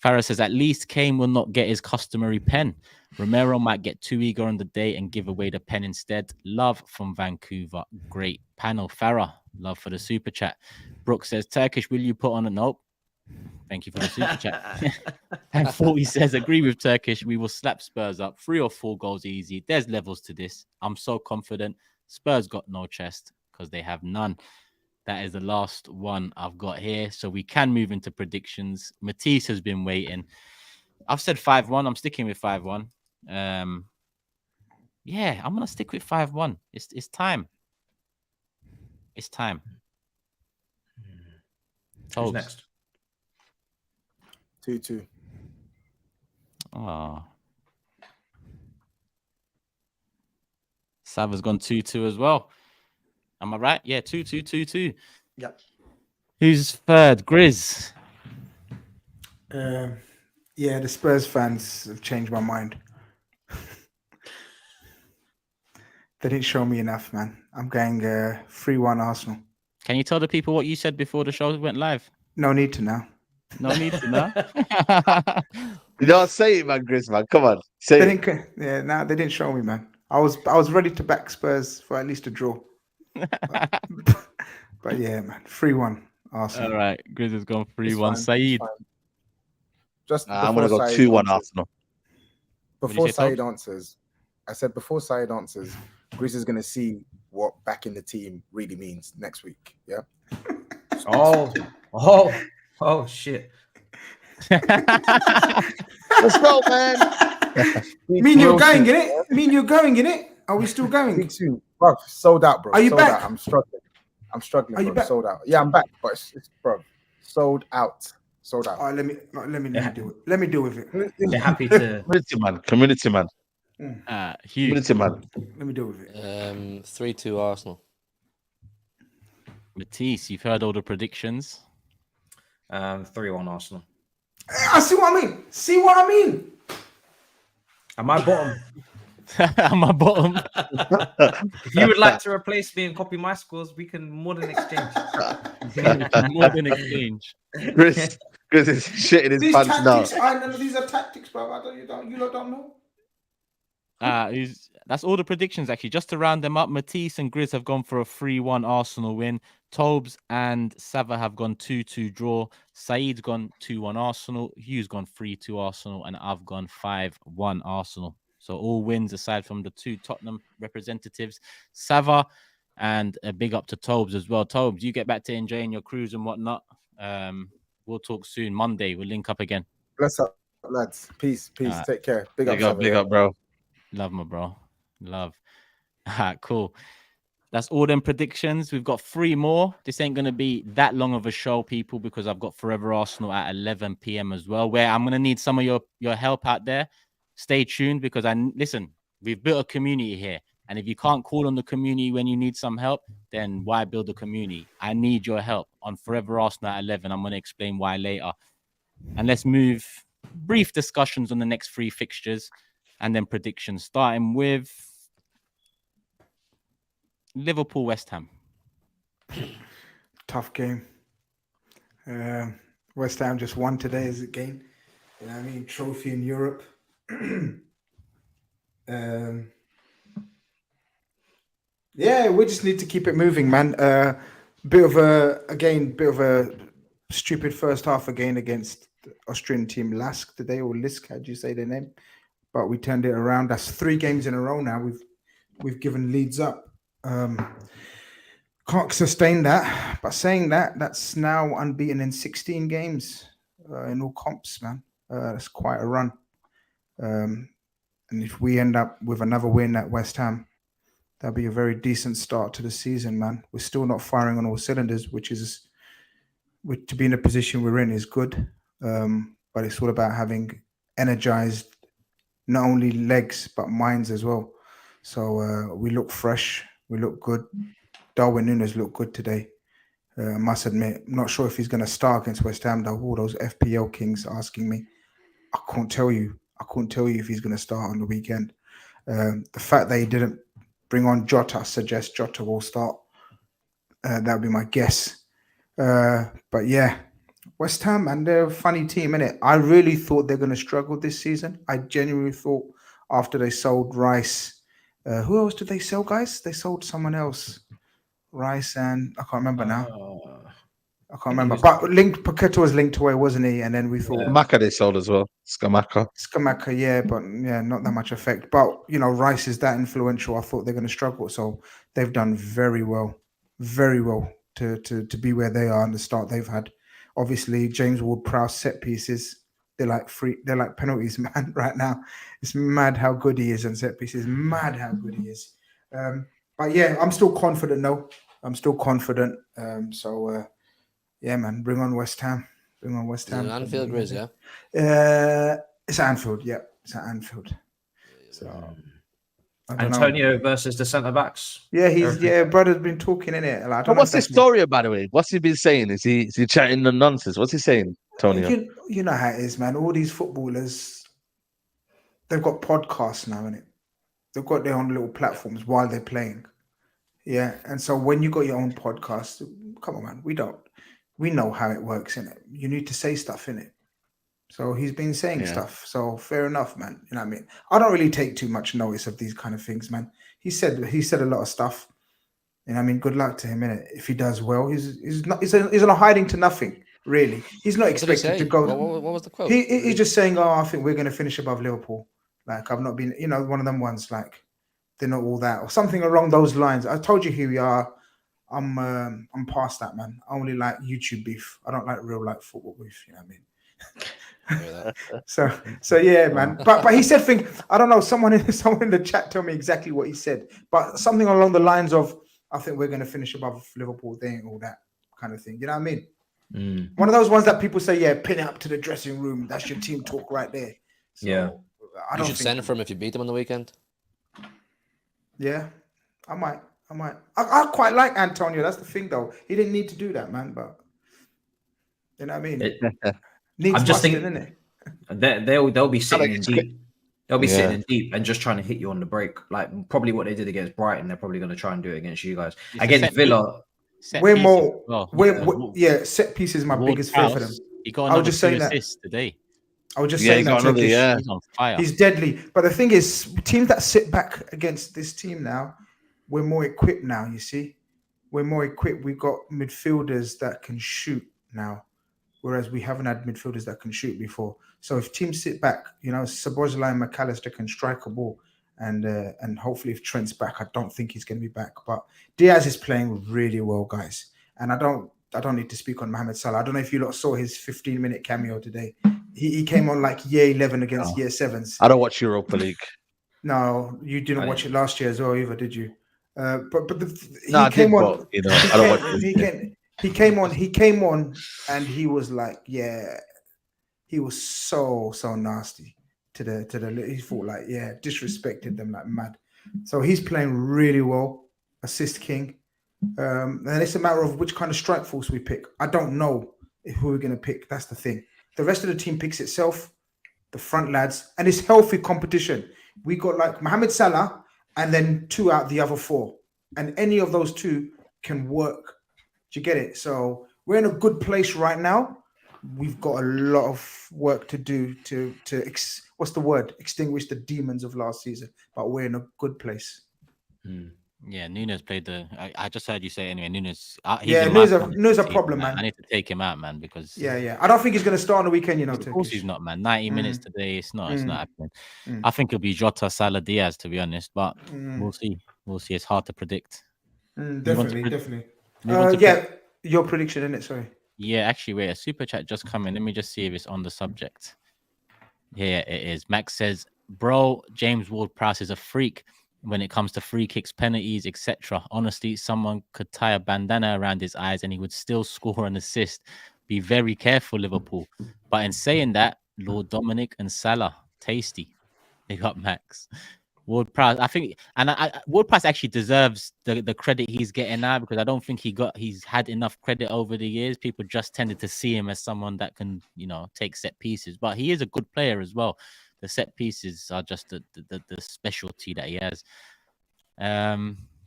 Farah says, at least Kane will not get his customary pen. Romero might get too eager on the day and give away the pen instead. Love from Vancouver. Great panel. Farah, love for the super chat. Brooke says, Turkish, will you put on a nope? Thank you for the super chat. And 40 says, agree with Turkish. We will slap Spurs up. 3 or 4 goals easy. There's levels to this. I'm so confident. Spurs got no chest because they have none. That is the last one I've got here. So we can move into predictions. Matisse has been waiting. I've said 5-1. I'm sticking with 5-1. Yeah, I'm going to stick with 5-1. It's time. It's time. Who's next? 2-2. Oh. Savva's gone 2-2 as well. Am I right? Yeah, 2-2, 2-2. Yep. Who's third? GRIZZ. Yeah, the Spurs fans have changed my mind. They didn't show me enough, man. I'm going 3-1 Arsenal. Can you tell the people what you said before the show went live? No need to now. No need to know. You don't say it, man, GRIZZ, man. Come on. Say They it. didn't. Yeah, nah, they didn't show me, man. I was ready to back Spurs for at least a draw. But yeah, man, 3-1 Arsenal. All right, GRIZZ has gone 3-1. fine, SAEED. fine. Just I'm going to before go Saeed 2-1 answers- Arsenal. Before say, Tobs? Saeed answers, I said before Saeed answers, GRIZZ is going to see what backing the team really means next week. Yeah. Oh, shit. Let's go, man. Me and you're going in it. Me and you're going in it. Are we still going? Big 2. Bro, sold out, bro. Are you sold back? Out. I'm struggling. Are you bro. back? Sold out. Yeah, I'm back, but it's bro, sold out. Sold out. All right, let me deal with. Let me deal with it. They're happy to. Community man. Hugh. Community man. Let me deal with it. 3-2 Arsenal. Matisse, you've heard all the predictions. 3-1 Arsenal. I see what I mean. See what I mean. Am I bottom? At my bottom. If you would like to replace me and copy my scores, we can more than exchange. More than exchange. GRIZZ is shitting his These pants now. tactics, these are tactics, bro. You lot don't know. That's all the predictions, actually. Just to round them up, Matisse and GRIZZ have gone for a 3-1 Arsenal win. Tobs and Savva have gone 2-2 draw. Saeed's gone 2-1 Arsenal. Hugh's gone 3-2 Arsenal. And I've gone 5-1 Arsenal. So all wins aside from the 2 Tottenham representatives, Savva, and a big up to Tobs as well. Tobs, you get back to enjoying your cruise and whatnot. We'll talk soon. Monday, we'll link up again. Bless up, lads. Peace. Alright. Take care. Big Big up, up, bro. Love, my bro. Love. Cool. That's all them predictions. We've got 3 more. This ain't going to be that long of a show, people, because I've got Forever Arsenal at 11 p.m. as well, where I'm going to need some of your help out there. Stay tuned, because listen, we've built a community here. And if you can't call on the community when you need some help, then why build a community? I need your help on Forever Arsenal at 11. I'm going to explain why later. And let's move brief discussions on the next 3 fixtures and then predictions, starting with Liverpool, West Ham. Tough game. West Ham just won today as a game. You know what I mean? Trophy in Europe. Yeah, we just need to keep it moving, man. Bit of a stupid first half again against the Austrian team Lask today, or Lisk, how do you say their name? But we turned it around. That's 3 games in a row now. We've given leads up. Can't sustain that. But saying that, that's now unbeaten in 16 games in all comps, man. That's quite a run. And if we end up with another win at West Ham, that'll be a very decent start to the season, man. We're still not firing on all cylinders, to be in the position we're in is good. But it's all about having energized not only legs but minds as well. So we look fresh. We look good. Darwin Núñez looked good today. I must admit, I'm not sure if he's going to start against West Ham, though. All those FPL kings asking me. I can't tell you if he's going to start on the weekend. The fact that he didn't bring on Jota suggests Jota will start. That would be my guess. But yeah, West Ham, and they're a funny team, innit? I really thought they're going to struggle this season. I genuinely thought after they sold Rice. Who else did they sell, guys? They sold someone else. Rice and I can't remember now. I can't remember. But Paqueta was linked away, wasn't he? And then we thought Scamacca they sold as well. Scamacca, yeah, but yeah, not that much effect. But you know, Rice is that influential. I thought they're going to struggle, so they've done very well to be where they are and the start they've had. Obviously, James Ward-Prowse set pieces. They're like penalties, man. Right now, it's mad how good he is on set pieces. Mad how good he is. But yeah, I'm still confident. No, I'm still confident. Yeah, man, bring on West Ham. Bring on West Ham. Anfield, GRIZZ, yeah. It's at Anfield. Yeah, it's at Anfield. So Antonio versus the centre backs. Yeah, brother's been talking in it. Like, what's his story, by the way? What's he been saying? Is he chatting the nonsense? What's he saying, Tony? You know how it is, man. All these footballers, they've got podcasts now, innit? They've got their own little platforms while they're playing. Yeah, and so when you got your own podcast, come on, man, we know how it works, innit? You need to say stuff, innit? So he's been saying stuff. So fair enough, man. You know what I mean? I don't really take too much notice of these kind of things, man. He said a lot of stuff. You know what I mean? Good luck to him, innit? If he does well, he's not hiding to nothing, really. He's not expected to go. What was the quote? He's just saying, I think we're going to finish above Liverpool. Like, I've not been, one of them ones, like, they're not all that, or something along those lines. I told you who we are. I'm past that, man. I only like YouTube beef. I don't like real life football beef. You know what I mean? so yeah, man. But he said thing. I don't know. Someone in the chat told me exactly what he said, but something along the lines of, I think we're going to finish above Liverpool. They ain't all that kind of thing. You know what I mean? One of those ones that people say, yeah, pin it up to the dressing room. That's your team talk right there. So, yeah. You should send for him if you beat them on the weekend. Yeah, I might. I quite like Antonio. That's the thing, though. He didn't need to do that, man. But you know what I mean? I'm just thinking they'll be sitting in deep. They'll be sitting in deep and just trying to hit you on the break, like probably what they did against Brighton. They're probably going to try and do it against you guys. Against Villa, we're more. Set piece is my biggest fear for them. He got another 2 assists today. I was just saying that. He's on fire. He's deadly. But the thing is, teams that sit back against this team now, we're more equipped now, you see. We're more equipped. We've got midfielders that can shoot now. whereas we haven't had midfielders that can shoot before. So if teams sit back, Szoboszlai and McAllister can strike a ball, and hopefully if Trent's back, I don't think he's going to be back. But Diaz is playing really well, guys, and I don't need to speak on Mohamed Salah. I don't know if you lot saw his 15-minute cameo today. He came on like year 11 against year 7s. I don't watch Europa League. No, you didn't watch it last year as well either, did you? I came on. I don't watch He came on, and he was like, he was so nasty to the. He thought like, disrespected them like mad. So he's playing really well, assist king. And it's a matter of which kind of strike force we pick. I don't know who we're gonna pick. That's the thing. The rest of the team picks itself, the front lads, and it's healthy competition. We got like Mohamed Salah and then 2 out the other 4, and any of those 2 can work. Do you get it? So we're in a good place right now. We've got a lot of work to do to extinguish the demons of last season, but we're in a good place. Yeah, Nunes played I just heard you say anyway. Nunes. Nunes a problem, man. I need to take him out, man, because I don't think he's going to start on the weekend. Of course he's not, man. 90 minutes today. It's not happening. I think it'll be Jota, Salah, Diaz, to be honest. But we'll see. We'll see. It's hard to predict. Definitely. Your prediction, isn't it? Sorry. Yeah, actually, wait. A super chat just come in. Let me just see if it's on the subject. Yeah, it is. Max says, "Bro, James Ward-Prowse is a freak when it comes to free kicks, penalties, etc. Honestly, someone could tie a bandana around his eyes and he would still score an assist. Be very careful, Liverpool." But in saying that, Lord Dominic and Salah, tasty. They got Max. Ward-Prowse, I think, and Ward-Prowse actually deserves the credit he's getting now, because I don't think he's had enough credit over the years. People just tended to see him as someone that can, take set pieces. But he is a good player as well. The set pieces are just the specialty that he has.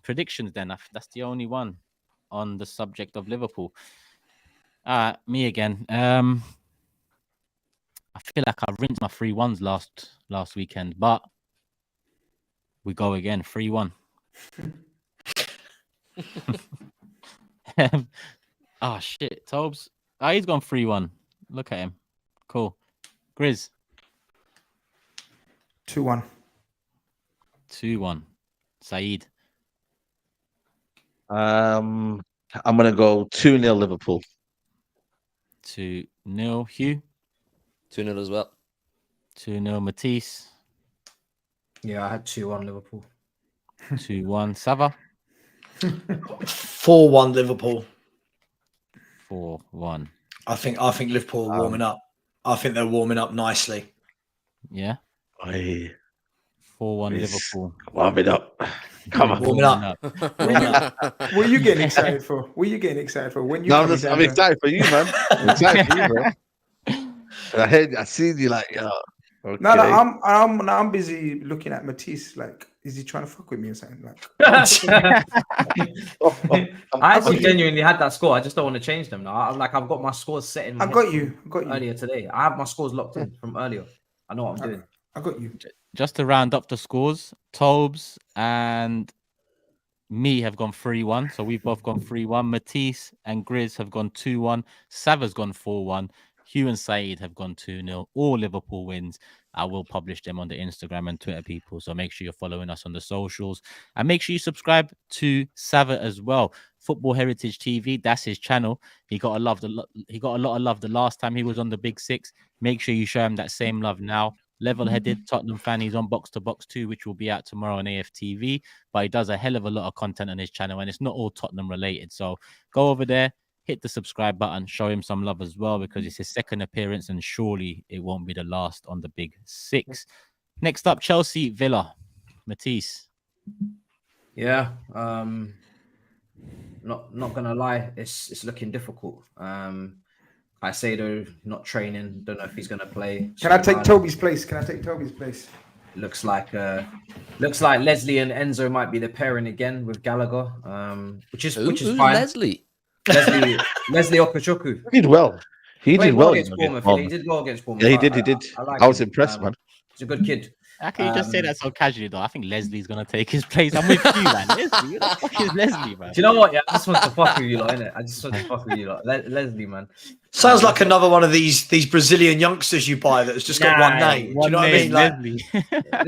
Predictions then. That's the only one on the subject of Liverpool. Me again. I feel like I rinsed my 3-1s last weekend, but we go again. 3-1. Oh shit, Tobs. He's gone 3-1. Look at him. Cool. GRIZZ. 2-1. 2-1. SAEED. I'm gonna go 2-0 Liverpool. 2-0 Hugh. 2-0 as well. 2-0 Matisse. Yeah, I had 2-1 Liverpool. 2-1 Savva. 4-1 Liverpool. 4-1. I think Liverpool are warming up. I think they're warming up nicely. Yeah. 4-1 Liverpool. Warm it up. Come on. Warming up. What are you getting excited for? When you I'm excited for you, man. I'm excited for you, bro. I see you like, okay. No, I'm busy looking at Matisse. Like, is he trying to fuck with me or something? Like, I actually genuinely had that score. I just don't want to change them now. I've got my scores set in. I got you earlier today. I have my scores locked in from earlier. I know what I'm doing. I got you. Just to round up the scores, Tobs and me have gone 3-1. So we've both gone 3-1. Matisse and GRIZZ have gone 2-1. Savva's gone 4-1. Hugh and SAEED have gone 2-0. All Liverpool wins. I will publish them on the Instagram and Twitter, people. So make sure you're following us on the socials. And make sure you subscribe to Savva as well. Football Heritage TV, that's his channel. He got a lot of love the last time he was on the Big Six. Make sure you show him that same love now. Level-headed Tottenham fan. He's on Box to Box 2, which will be out tomorrow on AFTV. But he does a hell of a lot of content on his channel, and it's not all Tottenham related. So go over there, hit the subscribe button, show him some love as well, because it's his second appearance, and surely it won't be the last on the Big Six. Next up, Chelsea Villa. Matisse. Yeah. Not gonna lie, it's looking difficult. I say they're not training. Don't know if he's gonna play. Can I take Toby's place? Looks like Leslie and Enzo might be the pairing again with Gallagher, which is fine. Leslie Okachuku. He did well. He did well against Bournemouth. He did well against Bournemouth. Yeah, he did. I like I was him. impressed, man. He's a good kid. How can you just say that so casually, though? I think Leslie's gonna take his place. I'm with you, man. Leslie, who the fuck is Leslie, man? Do you know what? Yeah, I just want to fuck with you, lot, innit? I just want to fuck with you, lot. Leslie, man. Sounds like another one of these Brazilian youngsters you buy that's just got one name. Do you know what I mean? Like,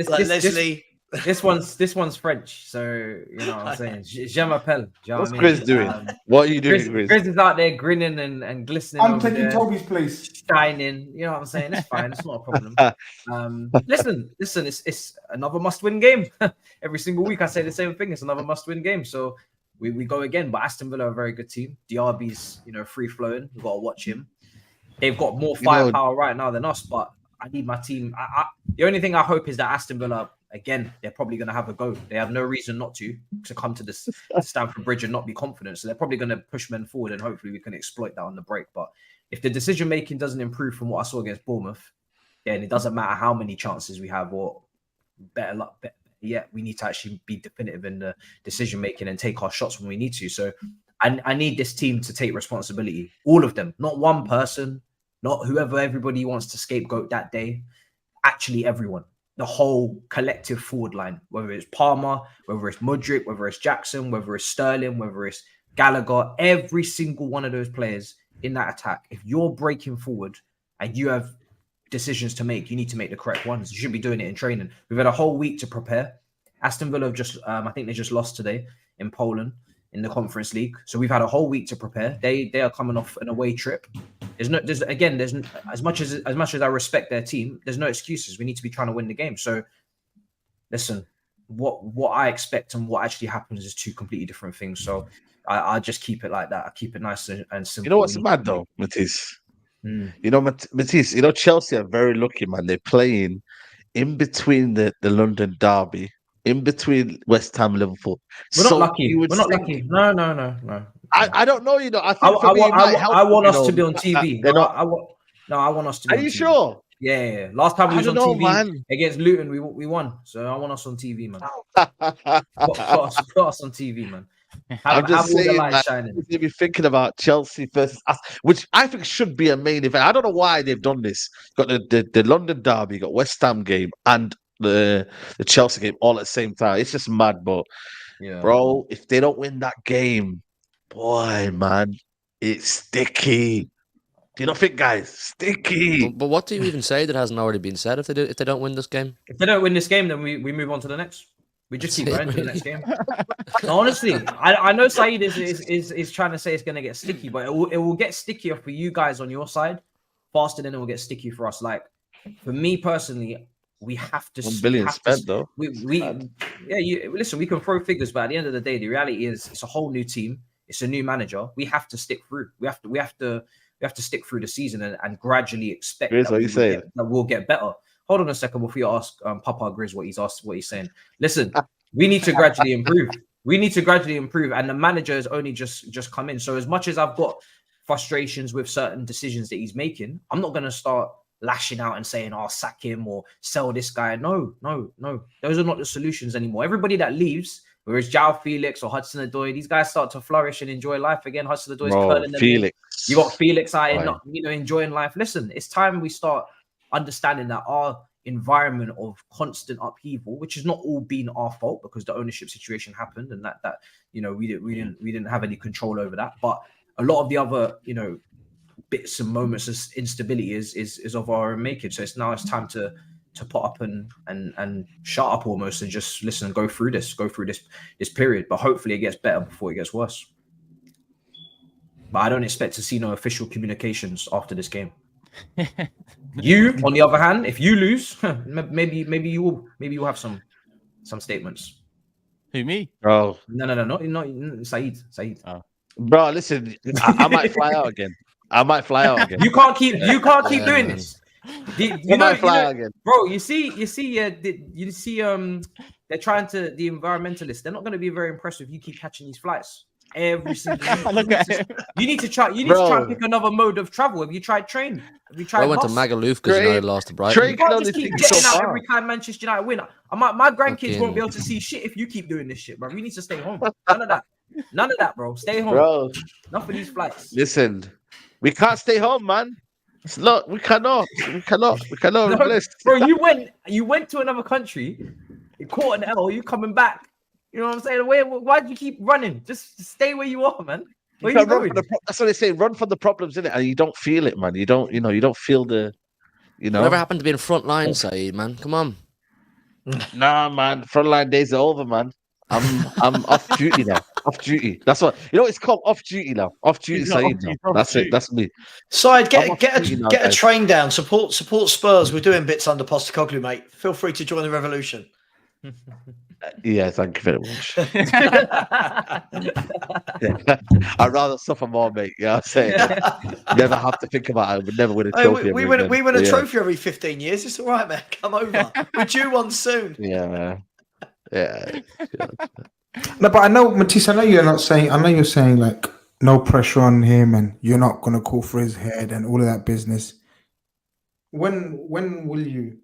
Leslie. This one's French, so you know what I'm saying. Je m'appelle. What's Grizz doing? What are you doing, Grizz? Grizz is out there grinning and glistening. I'm taking Toby's place. Shining. You know what I'm saying? It's fine. It's not a problem. Listen. It's another must-win game. Every single week I say the same thing. It's another must-win game. So we go again. But Aston Villa are a very good team. Diaby's free flowing. We've got to watch him. They've got more firepower right now than us, but I need my team. The only thing I hope is that Aston Villa, again, they're probably going to have a go. They have no reason not to come to this Stamford Bridge and not be confident. So they're probably going to push men forward, and hopefully we can exploit that on the break. But if the decision making doesn't improve from what I saw against Bournemouth, then it doesn't matter how many chances we have, or better luck. We need to actually be definitive in the decision making and take our shots when we need to. So I need this team to take responsibility, all of them, not one person, not whoever everybody wants to scapegoat that day. Actually, everyone. The whole collective forward line, whether it's Palmer, whether it's Mudryk, whether it's Jackson, whether it's Sterling, whether it's Gallagher, every single one of those players in that attack, if you're breaking forward and you have decisions to make, you need to make the correct ones. You should be doing it in training. We've had a whole week to prepare. Aston Villa have just, I think they just lost today in Poland in the Conference League. So we've had a whole week to prepare. They are coming off an away trip. There's as much as I respect their team, there's no excuses. We need to be trying to win the game. So listen, what I expect and what actually happens is two completely different things. So I just keep it like that. I keep it nice and simple. You know what's mad though, Matisse? You know, Matisse, you know, Chelsea are very lucky, man. They're playing in between the London derby, in between West Ham, Liverpool. We're not lucky. We're not lucky. No. I don't know, you know. I think I want us to be on TV. I want us to be on TV. Are you sure? Yeah. Last time we was on TV man. Against Luton, we won. So I want us on TV, man. put us on TV, man. I'm just saying, man, you'll be thinking about Chelsea versus us, which I think should be a main event. I don't know why they've done this. Got the London derby, got West Ham game, and the Chelsea game all at the same time. It's just mad, but bro, if they don't win that game, boy, man, it's sticky. Do you not think, guys? Sticky. But what do you even say that hasn't already been said if they don't win this game? If they don't win this game, then we move on to the next. We just keep going to the next game. No, honestly, I know SAEED is trying to say it's going to get sticky, but it will get stickier for you guys on your side faster than it will get sticky for us. Like, for me personally, we have to. $1 billion spent, though. Listen, we can throw figures, but at the end of the day, the reality is it's a whole new team. It's a new manager. We have to stick through. We have to stick through the season and gradually expect that we'll get better. Hold on a second before you ask Papa Grizz what he's saying. Listen, we need to gradually improve. And the manager has only just come in. So as much as I've got frustrations with certain decisions that he's making, I'm not going to start lashing out and saying, "Oh, sack him" or "sell this guy." No. Those are not the solutions anymore. Everybody that leaves, whether it's João Felix or Hudson-Odoi, these guys start to flourish and enjoy life again. Hudson-Odoi is curling them in. You got Felix out enjoying life. Listen, it's time we start understanding that our environment of constant upheaval, which has not all been our fault because the ownership situation happened and that we didn't have any control over that, but a lot of the other bits and moments of instability is of our own making. So it's time to put up and shut up almost and just listen and go through this period. But hopefully it gets better before it gets worse. But I don't expect to see no official communications after this game. You, on the other hand, if you lose, maybe you will have some statements. Who, me? Bro. No, not SAEED. Oh. Bro, listen, I might fly out again. You can't keep doing this. Again. Bro, you see, they're trying to, the environmentalists, they're not going to be very impressed if you keep catching these flights every single week. You need to try and pick another mode of travel. Have you tried train? Have you tried I went to Magaluf because United lost to Brighton. You can't just keep getting out every time Manchester United win. My grandkids won't be able to see shit if you keep doing this shit, bro. You need to stay home. None of that, bro. Stay home. Bro. Enough of these flights. Listen, we can't stay home, man. Look, we cannot No, replace. bro, you went to another country, you caught an L, you coming back. You know what I'm saying? Why do you keep running? Just stay where you are, man. Where you going? That's what they say. Run from the problems, innit? And you don't feel it, man. You don't feel the, Whatever happened to being front line, SAEED, man? Come on. Nah, man. Frontline days are over, man. I'm off duty now. Off duty. That's what it's called. Off duty now. Off duty, SAEED now. That's it. That's me. Side, get a train down. Support Spurs. We're doing bits under Postecoglou, mate. Feel free to join the revolution. Yeah, thank you very much. I'd rather suffer more, mate. Yeah, I'm saying. Never have to think about it. I would never win a trophy. We win a trophy every 15 years. It's all right, man. Come over. We're due one soon. Yeah. No, but I know, Matisse, I know you're saying like no pressure on him and you're not gonna call for his head and all of that business. When will you?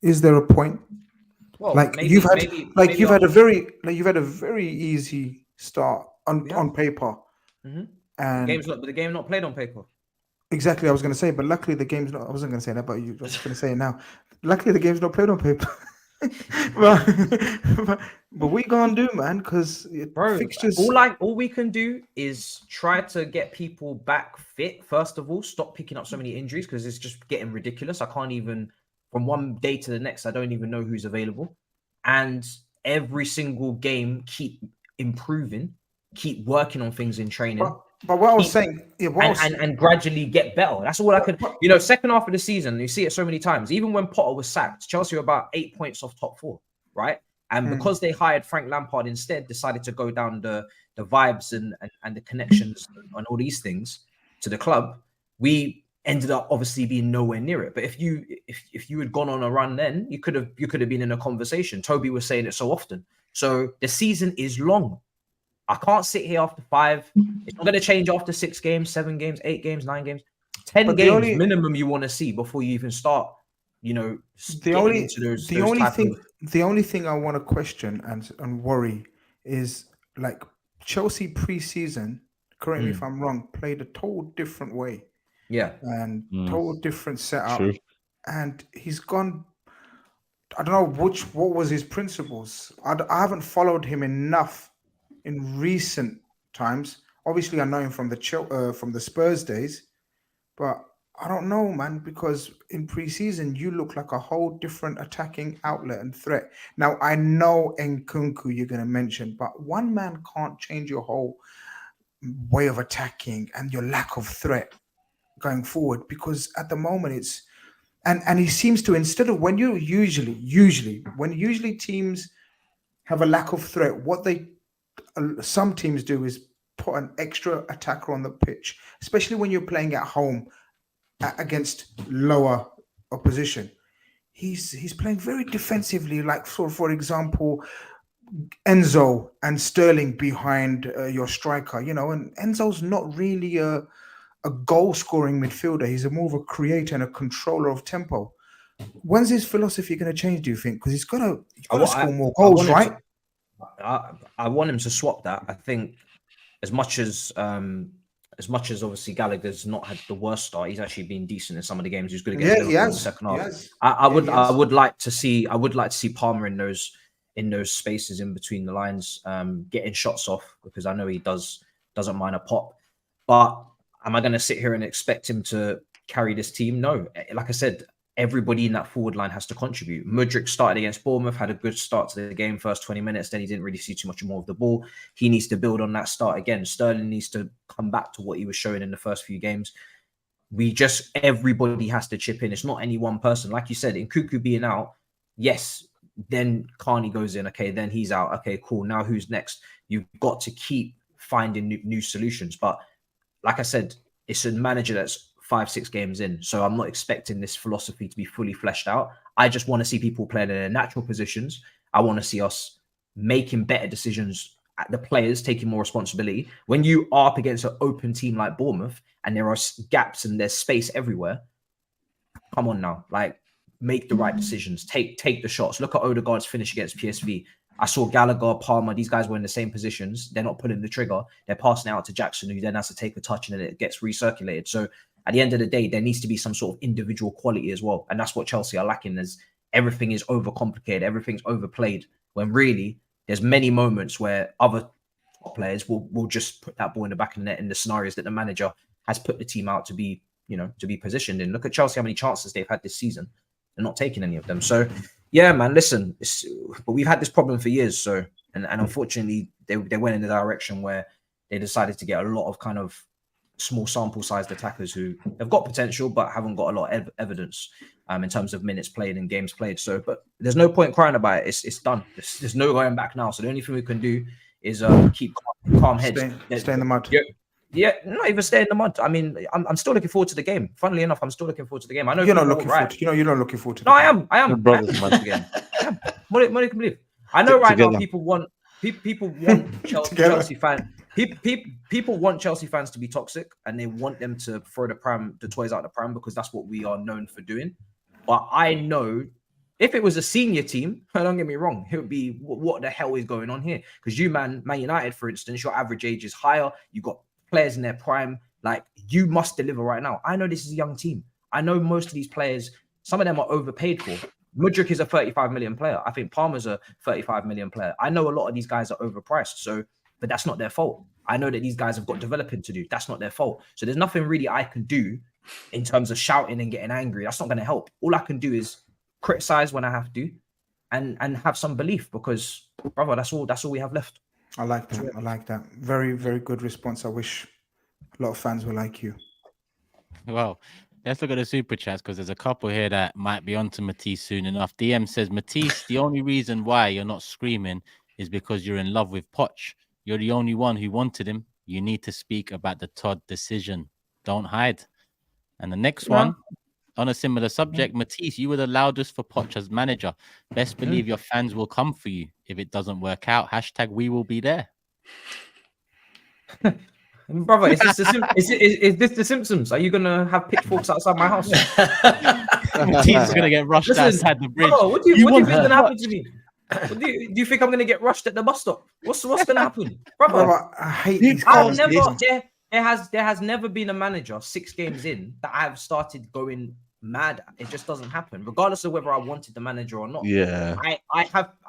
Is there a point? Well, like you've had a very easy start on paper. Mm-hmm. And the game not played on paper. Exactly, I was going to say, but luckily the game's not. I wasn't going to say that, but I was going to say it now. Luckily the game's not played on paper. but what you gonna do, man? Because fixtures. All we can do is try to get people back fit. First of all, stop picking up so many injuries because it's just getting ridiculous. I can't even. From one day to the next, I don't even know who's available. And every single game, keep improving, keep working on things in training. But what I was saying, and gradually get better. That's all I could. Second half of the season, you see it so many times. Even when Potter was sacked, Chelsea were about 8 points off top 4, right? And because they hired Frank Lampard instead, decided to go down the vibes and the connections and all these things to the club, we ended up obviously being nowhere near it. But if you had gone on a run, then you could have been in a conversation. Toby was saying it so often. So the season is long. I can't sit here after 5. It's not going to change after 6 games, 7 games, 8 games, 9 games, 10 games minimum you want to see before you even start. The only thing I want to question and worry is like Chelsea pre-season. Correct me if I'm wrong. Played a total different way. Yeah, and total different setup. True. And he's gone. I don't know what was his principles. I haven't followed him enough in recent times. Obviously, I know him from the Spurs days, but I don't know, man. Because in preseason, you look like a whole different attacking outlet and threat. Now I know Nkunku you're going to mention, but one man can't change your whole way of attacking and your lack of threat going forward, because at the moment it's and he seems to, instead of when you usually teams have a lack of threat, what some teams do is put an extra attacker on the pitch, especially when you're playing at home against lower opposition. He's playing very defensively, like for example Enzo and Sterling behind your striker, and Enzo's not really a goal-scoring midfielder. He's more of a creator and a controller of tempo. When's his philosophy going to change, do you think? Because he's got to score more goals, right? I want him to swap that. I think as much as obviously Gallagher's not had the worst start, he's actually been decent in some of the games. He's going to get in the second half. I would like to see Palmer in those spaces in between the lines, getting shots off, because I know he doesn't mind a pop. But am I going to sit here and expect him to carry this team? No. Like I said, everybody in that forward line has to contribute. Mudryk started against Bournemouth, had a good start to the game, first 20 minutes. Then he didn't really see too much more of the ball. He needs to build on that start again. Sterling needs to come back to what he was showing in the first few games. Everybody has to chip in. It's not any one person. Like you said, Nkunku being out, yes, then Carney goes in. Okay, then he's out. Okay, cool. Now who's next? You've got to keep finding new solutions. But like I said, it's a manager that's 5-6 games in. So I'm not expecting this philosophy to be fully fleshed out. I just want to see people playing in their natural positions. I want to see us making better decisions, at the players taking more responsibility. When you are up against an open team like Bournemouth and there are gaps and there's space everywhere, come on now. Like, make the right decisions. Take the shots. Look at Odegaard's finish against PSV. I saw Gallagher, Palmer, these guys were in the same positions. They're not pulling the trigger. They're passing out to Jackson, who then has to take a touch and then it gets recirculated. So at the end of the day, there needs to be some sort of individual quality as well. And that's what Chelsea are lacking, is everything is overcomplicated, everything's overplayed, when really there's many moments where other top players will just put that ball in the back of the net in the scenarios that the manager has put the team out to be, you know, to be positioned in. Look at Chelsea, how many chances they've had this season. They're not taking any of them. So yeah, man, listen, but we've had this problem for years. So, and unfortunately they went in the direction where they decided to get a lot of kind of small sample sized attackers who have got potential, but haven't got a lot of evidence in terms of minutes played and games played. So, but there's no point crying about it. It's done. There's no going back now. So the only thing we can do is keep calm heads. Stay in the mud. Yeah, not even stay in the mud. I mean, I'm still looking forward to the game. Funnily enough, I'm still looking forward to the game. I know You're not looking forward to, you're not looking forward to the game. I am. brothers, man. Again. More you can believe. I know right now people want Chelsea fans. People want Chelsea fans to be toxic, and they want them to throw the toys out the pram, because that's what we are known for doing. But I know if it was a senior team, don't get me wrong, it would be what the hell is going on here? Because Man United, for instance, your average age is higher. You got players in their prime. Like, you must deliver right now. I know this is a young team. I know most of these players, some of them are overpaid for. Mudryk is a 35 million player. I think Palmer's a 35 million player. I know a lot of these guys are overpriced. So, but that's not their fault. I know that these guys have got developing to do. That's not their fault. So there's nothing really I can do in terms of shouting and getting angry. That's not going to help. All I can do is criticize when I have to, and have some belief, because, brother, that's all we have left. I like that. I like that. Very, very good response. I wish a lot of fans were like you. Well, let's look at the super chats, because there's a couple here that might be onto Matisse soon enough. DM says, Matisse, the only reason why you're not screaming is because you're in love with Poch. You're the only one who wanted him. You need to speak about the Todd decision. Don't hide. And the next one, on a similar subject, Matisse, you were the loudest for Poch as manager. Best believe your fans will come for you if it doesn't work out. # we will be there. Brother, is this the Simpsons? Are you gonna have pitchforks outside my house? Matisse is gonna get rushed outside the bridge. Bro, what do you think is gonna happen to me? Do you think I'm gonna get rushed at the bus stop? What's gonna happen, brother? I hate these guys. There has never been a manager 6 games in that I have started going mad. It just doesn't happen, regardless of whether I wanted the manager or not. Yeah, I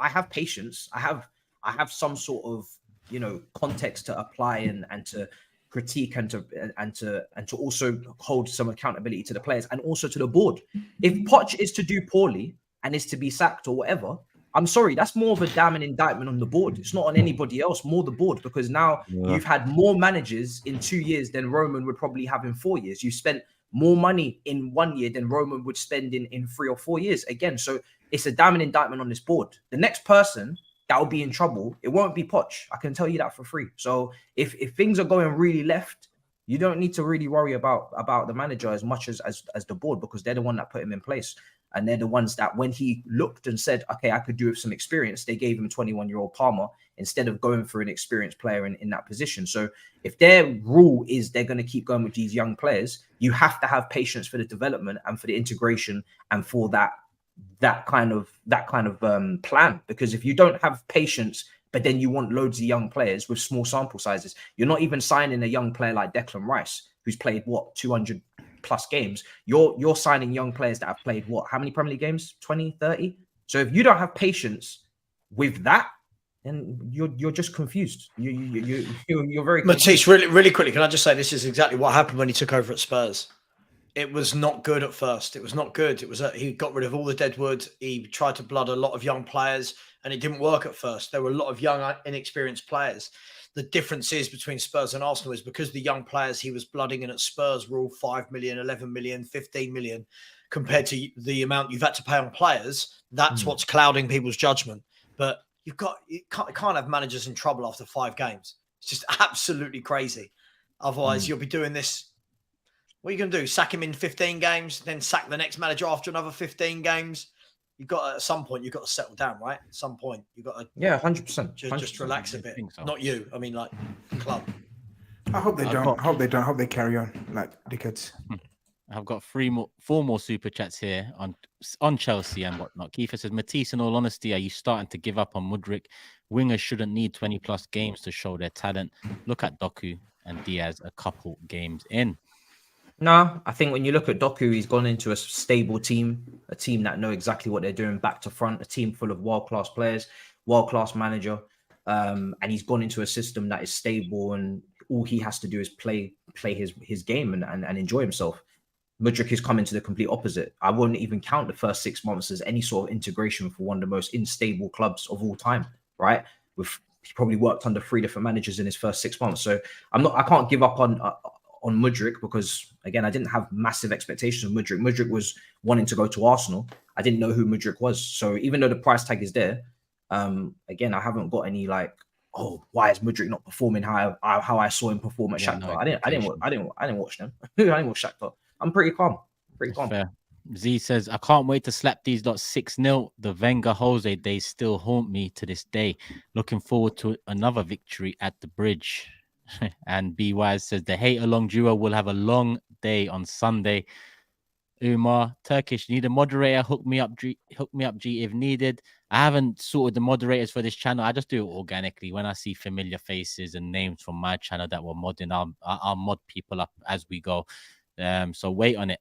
have patience. I have some sort of, you know, context to apply and to critique and to also hold some accountability to the players and also to the board. If Poch is to do poorly and is to be sacked or whatever, I'm sorry, that's more of a damning indictment on the board. It's not on anybody else, more the board, because now you've had more managers in 2 years than Roman would probably have in 4 years. You spent more money in 1 year than Roman would spend in 3 or 4 years. Again, so it's a damning indictment on this board. The next person that will be in trouble, it won't be Poch. I can tell you that for free. So if things are going really left, you don't need to really worry about the manager as much as the board, because they're the one that put him in place. And they're the ones that, when he looked and said, okay, I could do with some experience, they gave him 21-year-old Palmer instead of going for an experienced player in that position. So if their rule is they're going to keep going with these young players, you have to have patience for the development and for the integration and for that kind of plan. Because if you don't have patience, but then you want loads of young players with small sample sizes, you're not even signing a young player like Declan Rice, who's played 200 plus games. You're signing young players that have played how many Premier League games? 20, 30. So if you don't have patience with that, then you're just confused. You're very confused. Matisse, really quickly, can I just say this is exactly what happened when he took over at Spurs. It was not good at first. It was not good. It was he got rid of all the deadwood. He tried to blood a lot of young players, and it didn't work at first. There were a lot of young, inexperienced players. The differences between Spurs and Arsenal is because the young players he was blooding in at Spurs were all 5 million, 11 million, 15 million, compared to the amount you've had to pay on players. That's what's clouding people's judgment. But you can't have managers in trouble after 5 games. It's just absolutely crazy. Otherwise, you'll be doing this. What are you going to do? Sack him in 15 games, then sack the next manager after another 15 games? You've got at some point, you've got to settle down, right? At some point, you've got to 100%. Just relax a bit. So. Not you. I mean, like club. I hope they don't. I hope they don't. I hope they carry on like dickheads. I've got 4 more super chats here on Chelsea and whatnot. Kiefer says, Matisse, in all honesty, are you starting to give up on Mudryk? Wingers shouldn't need 20 plus games to show their talent. Look at Doku and Diaz a couple games in. No, I think when you look at Doku, he's gone into a stable team, a team that know exactly what they're doing back to front, a team full of world-class players, world-class manager, and he's gone into a system that is stable, and all he has to do is play his game and enjoy himself. Mudryk is coming to the complete opposite. I wouldn't even count the first 6 months as any sort of integration for one of the most unstable clubs of all time, right? He probably worked under 3 different managers in his first 6 months. So I can't give up on Mudryk because, again, I didn't have massive expectations of Mudryk. Mudryk was wanting to go to Arsenal. I didn't know who Mudryk was. So even though the price tag is there, again, I haven't got any like, oh, why is Mudryk not performing how I saw him perform at Shakhtar? No I didn't watch them. I didn't watch Shakhtar. I'm pretty calm. Fair. Z says, I can't wait to slap these lots 6-0. The Wenger Jose days still haunt me to this day. Looking forward to another victory at the bridge. And B Wise says, the hate along duo will have a long day on Sunday. Umar, Turkish, need a moderator. Hook me up, G if needed. I haven't sorted the moderators for this channel. I just do it organically. When I see familiar faces and names from my channel that were modding, I'll mod people up as we go. So wait on it.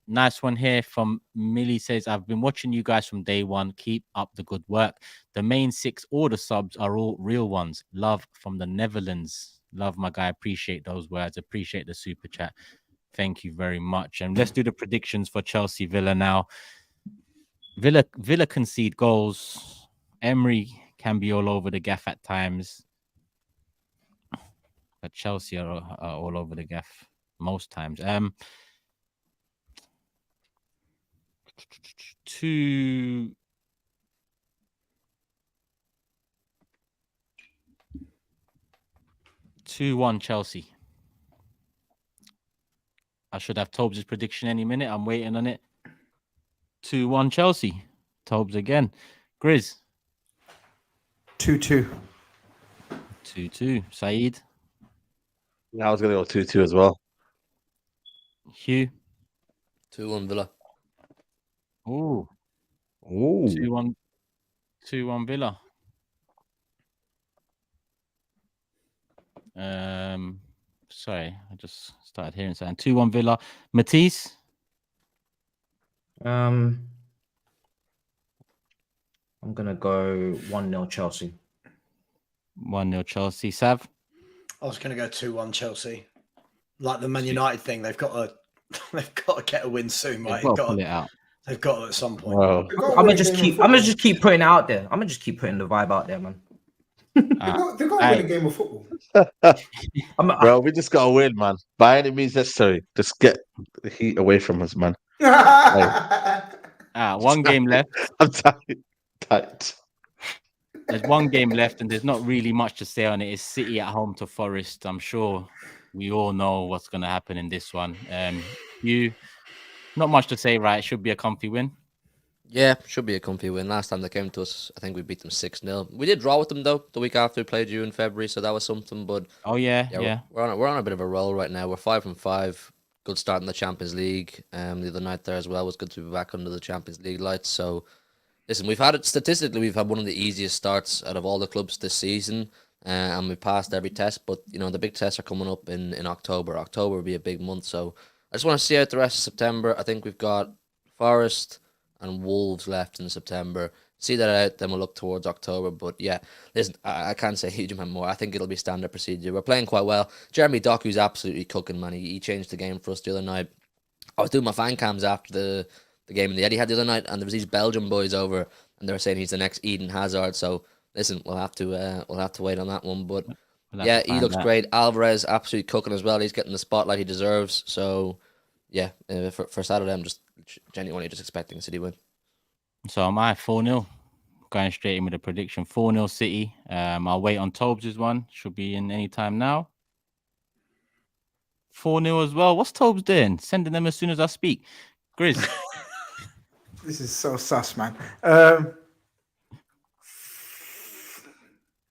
Nice one here from Millie says, I've been watching you guys from day one. Keep up the good work. The main 6 order subs are all real ones. Love from the Netherlands. Love, my guy. Appreciate those words. Appreciate the super chat. Thank you very much. And let's do the predictions for Chelsea Villa now. Villa concede goals. Emery can be all over the gaff at times. But Chelsea are all over the gaff most times. 2-1 Chelsea. I should have Tobs' prediction any minute. I'm waiting on it. 2-1 Chelsea. Tobs again. GRIZZ. 2-2. 2-2. SAEED. Yeah, I was going to go 2-2 as well. HUGH. 2-1 Villa. Ooh. 2-1 Villa. Sorry, I just started hearing something. 2-1 Villa. Matisse. I'm gonna go 1-0 Chelsea. 1-0 Chelsea. Sav. I was going to go 2-1 Chelsea. Like the Man United thing, they've got to get a win soon, mate. They've got to pull it out. They've got to at some point. Wow. I'm gonna just keep putting it out there. I'm gonna just keep putting the vibe out there, man. They got to win a game of football. Bro, we just got to win, man. By any means necessary. Just get the heat away from us, man. One game left. I'm tight. There's one game left, and there's not really much to say on it. It's City at home to Forest. I'm sure we all know what's going to happen in this one. Not much to say, right? Should be a comfy win. Yeah, should be a comfy win. Last time they came to us, I think we beat them 6-0. We did draw with them though the week after we played you in February, so that was something. But yeah. We're on a bit of a roll right now. We're 5-5. Good start in the Champions League. The other night there as well was good to be back under the Champions League lights. So listen, we've had one of the easiest starts out of all the clubs this season, and we passed every test. But you know the big tests are coming up in October. October will be a big month, so I just want to see out the rest of September. I think we've got Forest and Wolves left in September. See that out, then we'll look towards October. But yeah, listen, I can't say a huge amount more. I think it'll be standard procedure. We're playing quite well. Jeremy Doku's absolutely cooking, man. He changed the game for us the other night. I was doing my fan cams after the game in the Etihad the other night, and there was these Belgian boys over, and they were saying he's the next Eden Hazard. So listen, we'll have to wait on that one. But yeah, he looks great. Alvarez absolutely cooking as well. He's getting the spotlight he deserves. So yeah, for Saturday, I'm just genuinely just expecting a City win. So am I 4-0. Going straight in with a prediction. 4-0 City. I'll wait on Tobes' one. Should be in any time now. 4-0 as well. What's Tobes doing? Sending them as soon as I speak. GRIZZ. This is so sus, man.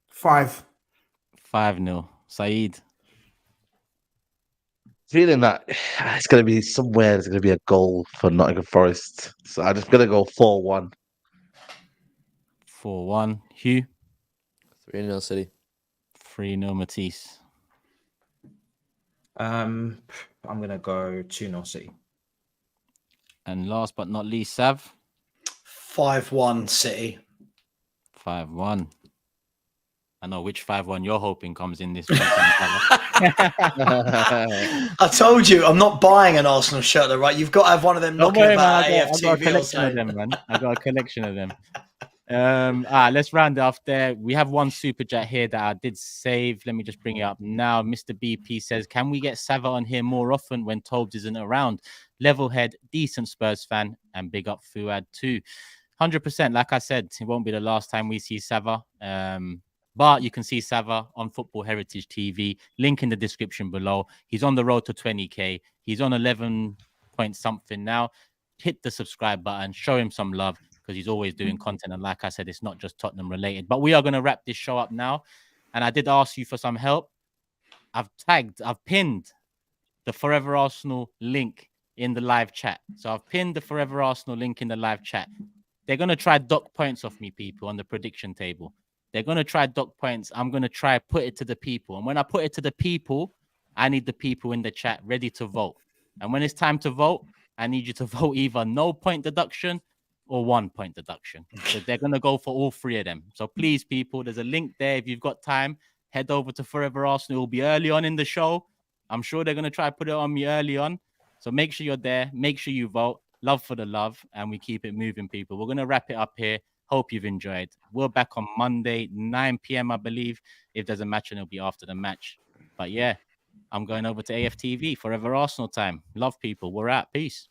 5. 5-0. SAEED. Feeling that it's going to be somewhere. There's going to be a goal for Nottingham Forest. So I'm just going to go 4-1. 4-1. HUGH. 3-0 City. 3-0 Matisse. I'm gonna go 2-0 City. And last but not least, Sav. 5-1 City. 5-1. I know which 5-1 you're hoping comes in this weekend. I told you, I'm not buying an Arsenal shirt, though, right? You've got to have one of them Don't knocking worry, about man. I got a AFTV or collection of them, man. I got a collection of them. Let's round it off there. We have one super chat here that I did save. Let me just bring it up now. Mr. BP says, can we get Savva on here more often when Tobs isn't around? Level head, decent Spurs fan, and big up Fuad too. 100%. Like I said, it won't be the last time we see Savva. But you can see Savva on Football Heritage TV. Link in the description below. He's on the road to 20K. He's on 11 point something now. Hit the subscribe button. Show him some love because he's always doing content. And like I said, it's not just Tottenham related. But we are going to wrap this show up now. And I did ask you for some help. I've pinned the Forever Arsenal link in the live chat. So I've pinned the Forever Arsenal link in the live chat. They're going to try dock points off me, people, on the prediction table. They're going to try dock points. I'm going to try put it to the people. And when I put it to the people, I need the people in the chat ready to vote. And when it's time to vote, I need you to vote either no point deduction or 1 point deduction. So they're going to go for all three of them. So please, people, there's a link there. If you've got time, head over to Forever Arsenal. It will be early on in the show. I'm sure they're going to try put it on me early on. So make sure you're there. Make sure you vote. Love for the love. And we keep it moving, people. We're going to wrap it up here. Hope you've enjoyed. We're back on Monday, 9 p.m., I believe. If there's a match, and it'll be after the match. But yeah, I'm going over to AFTV, Forever Arsenal time. Love, people. We're out. Peace.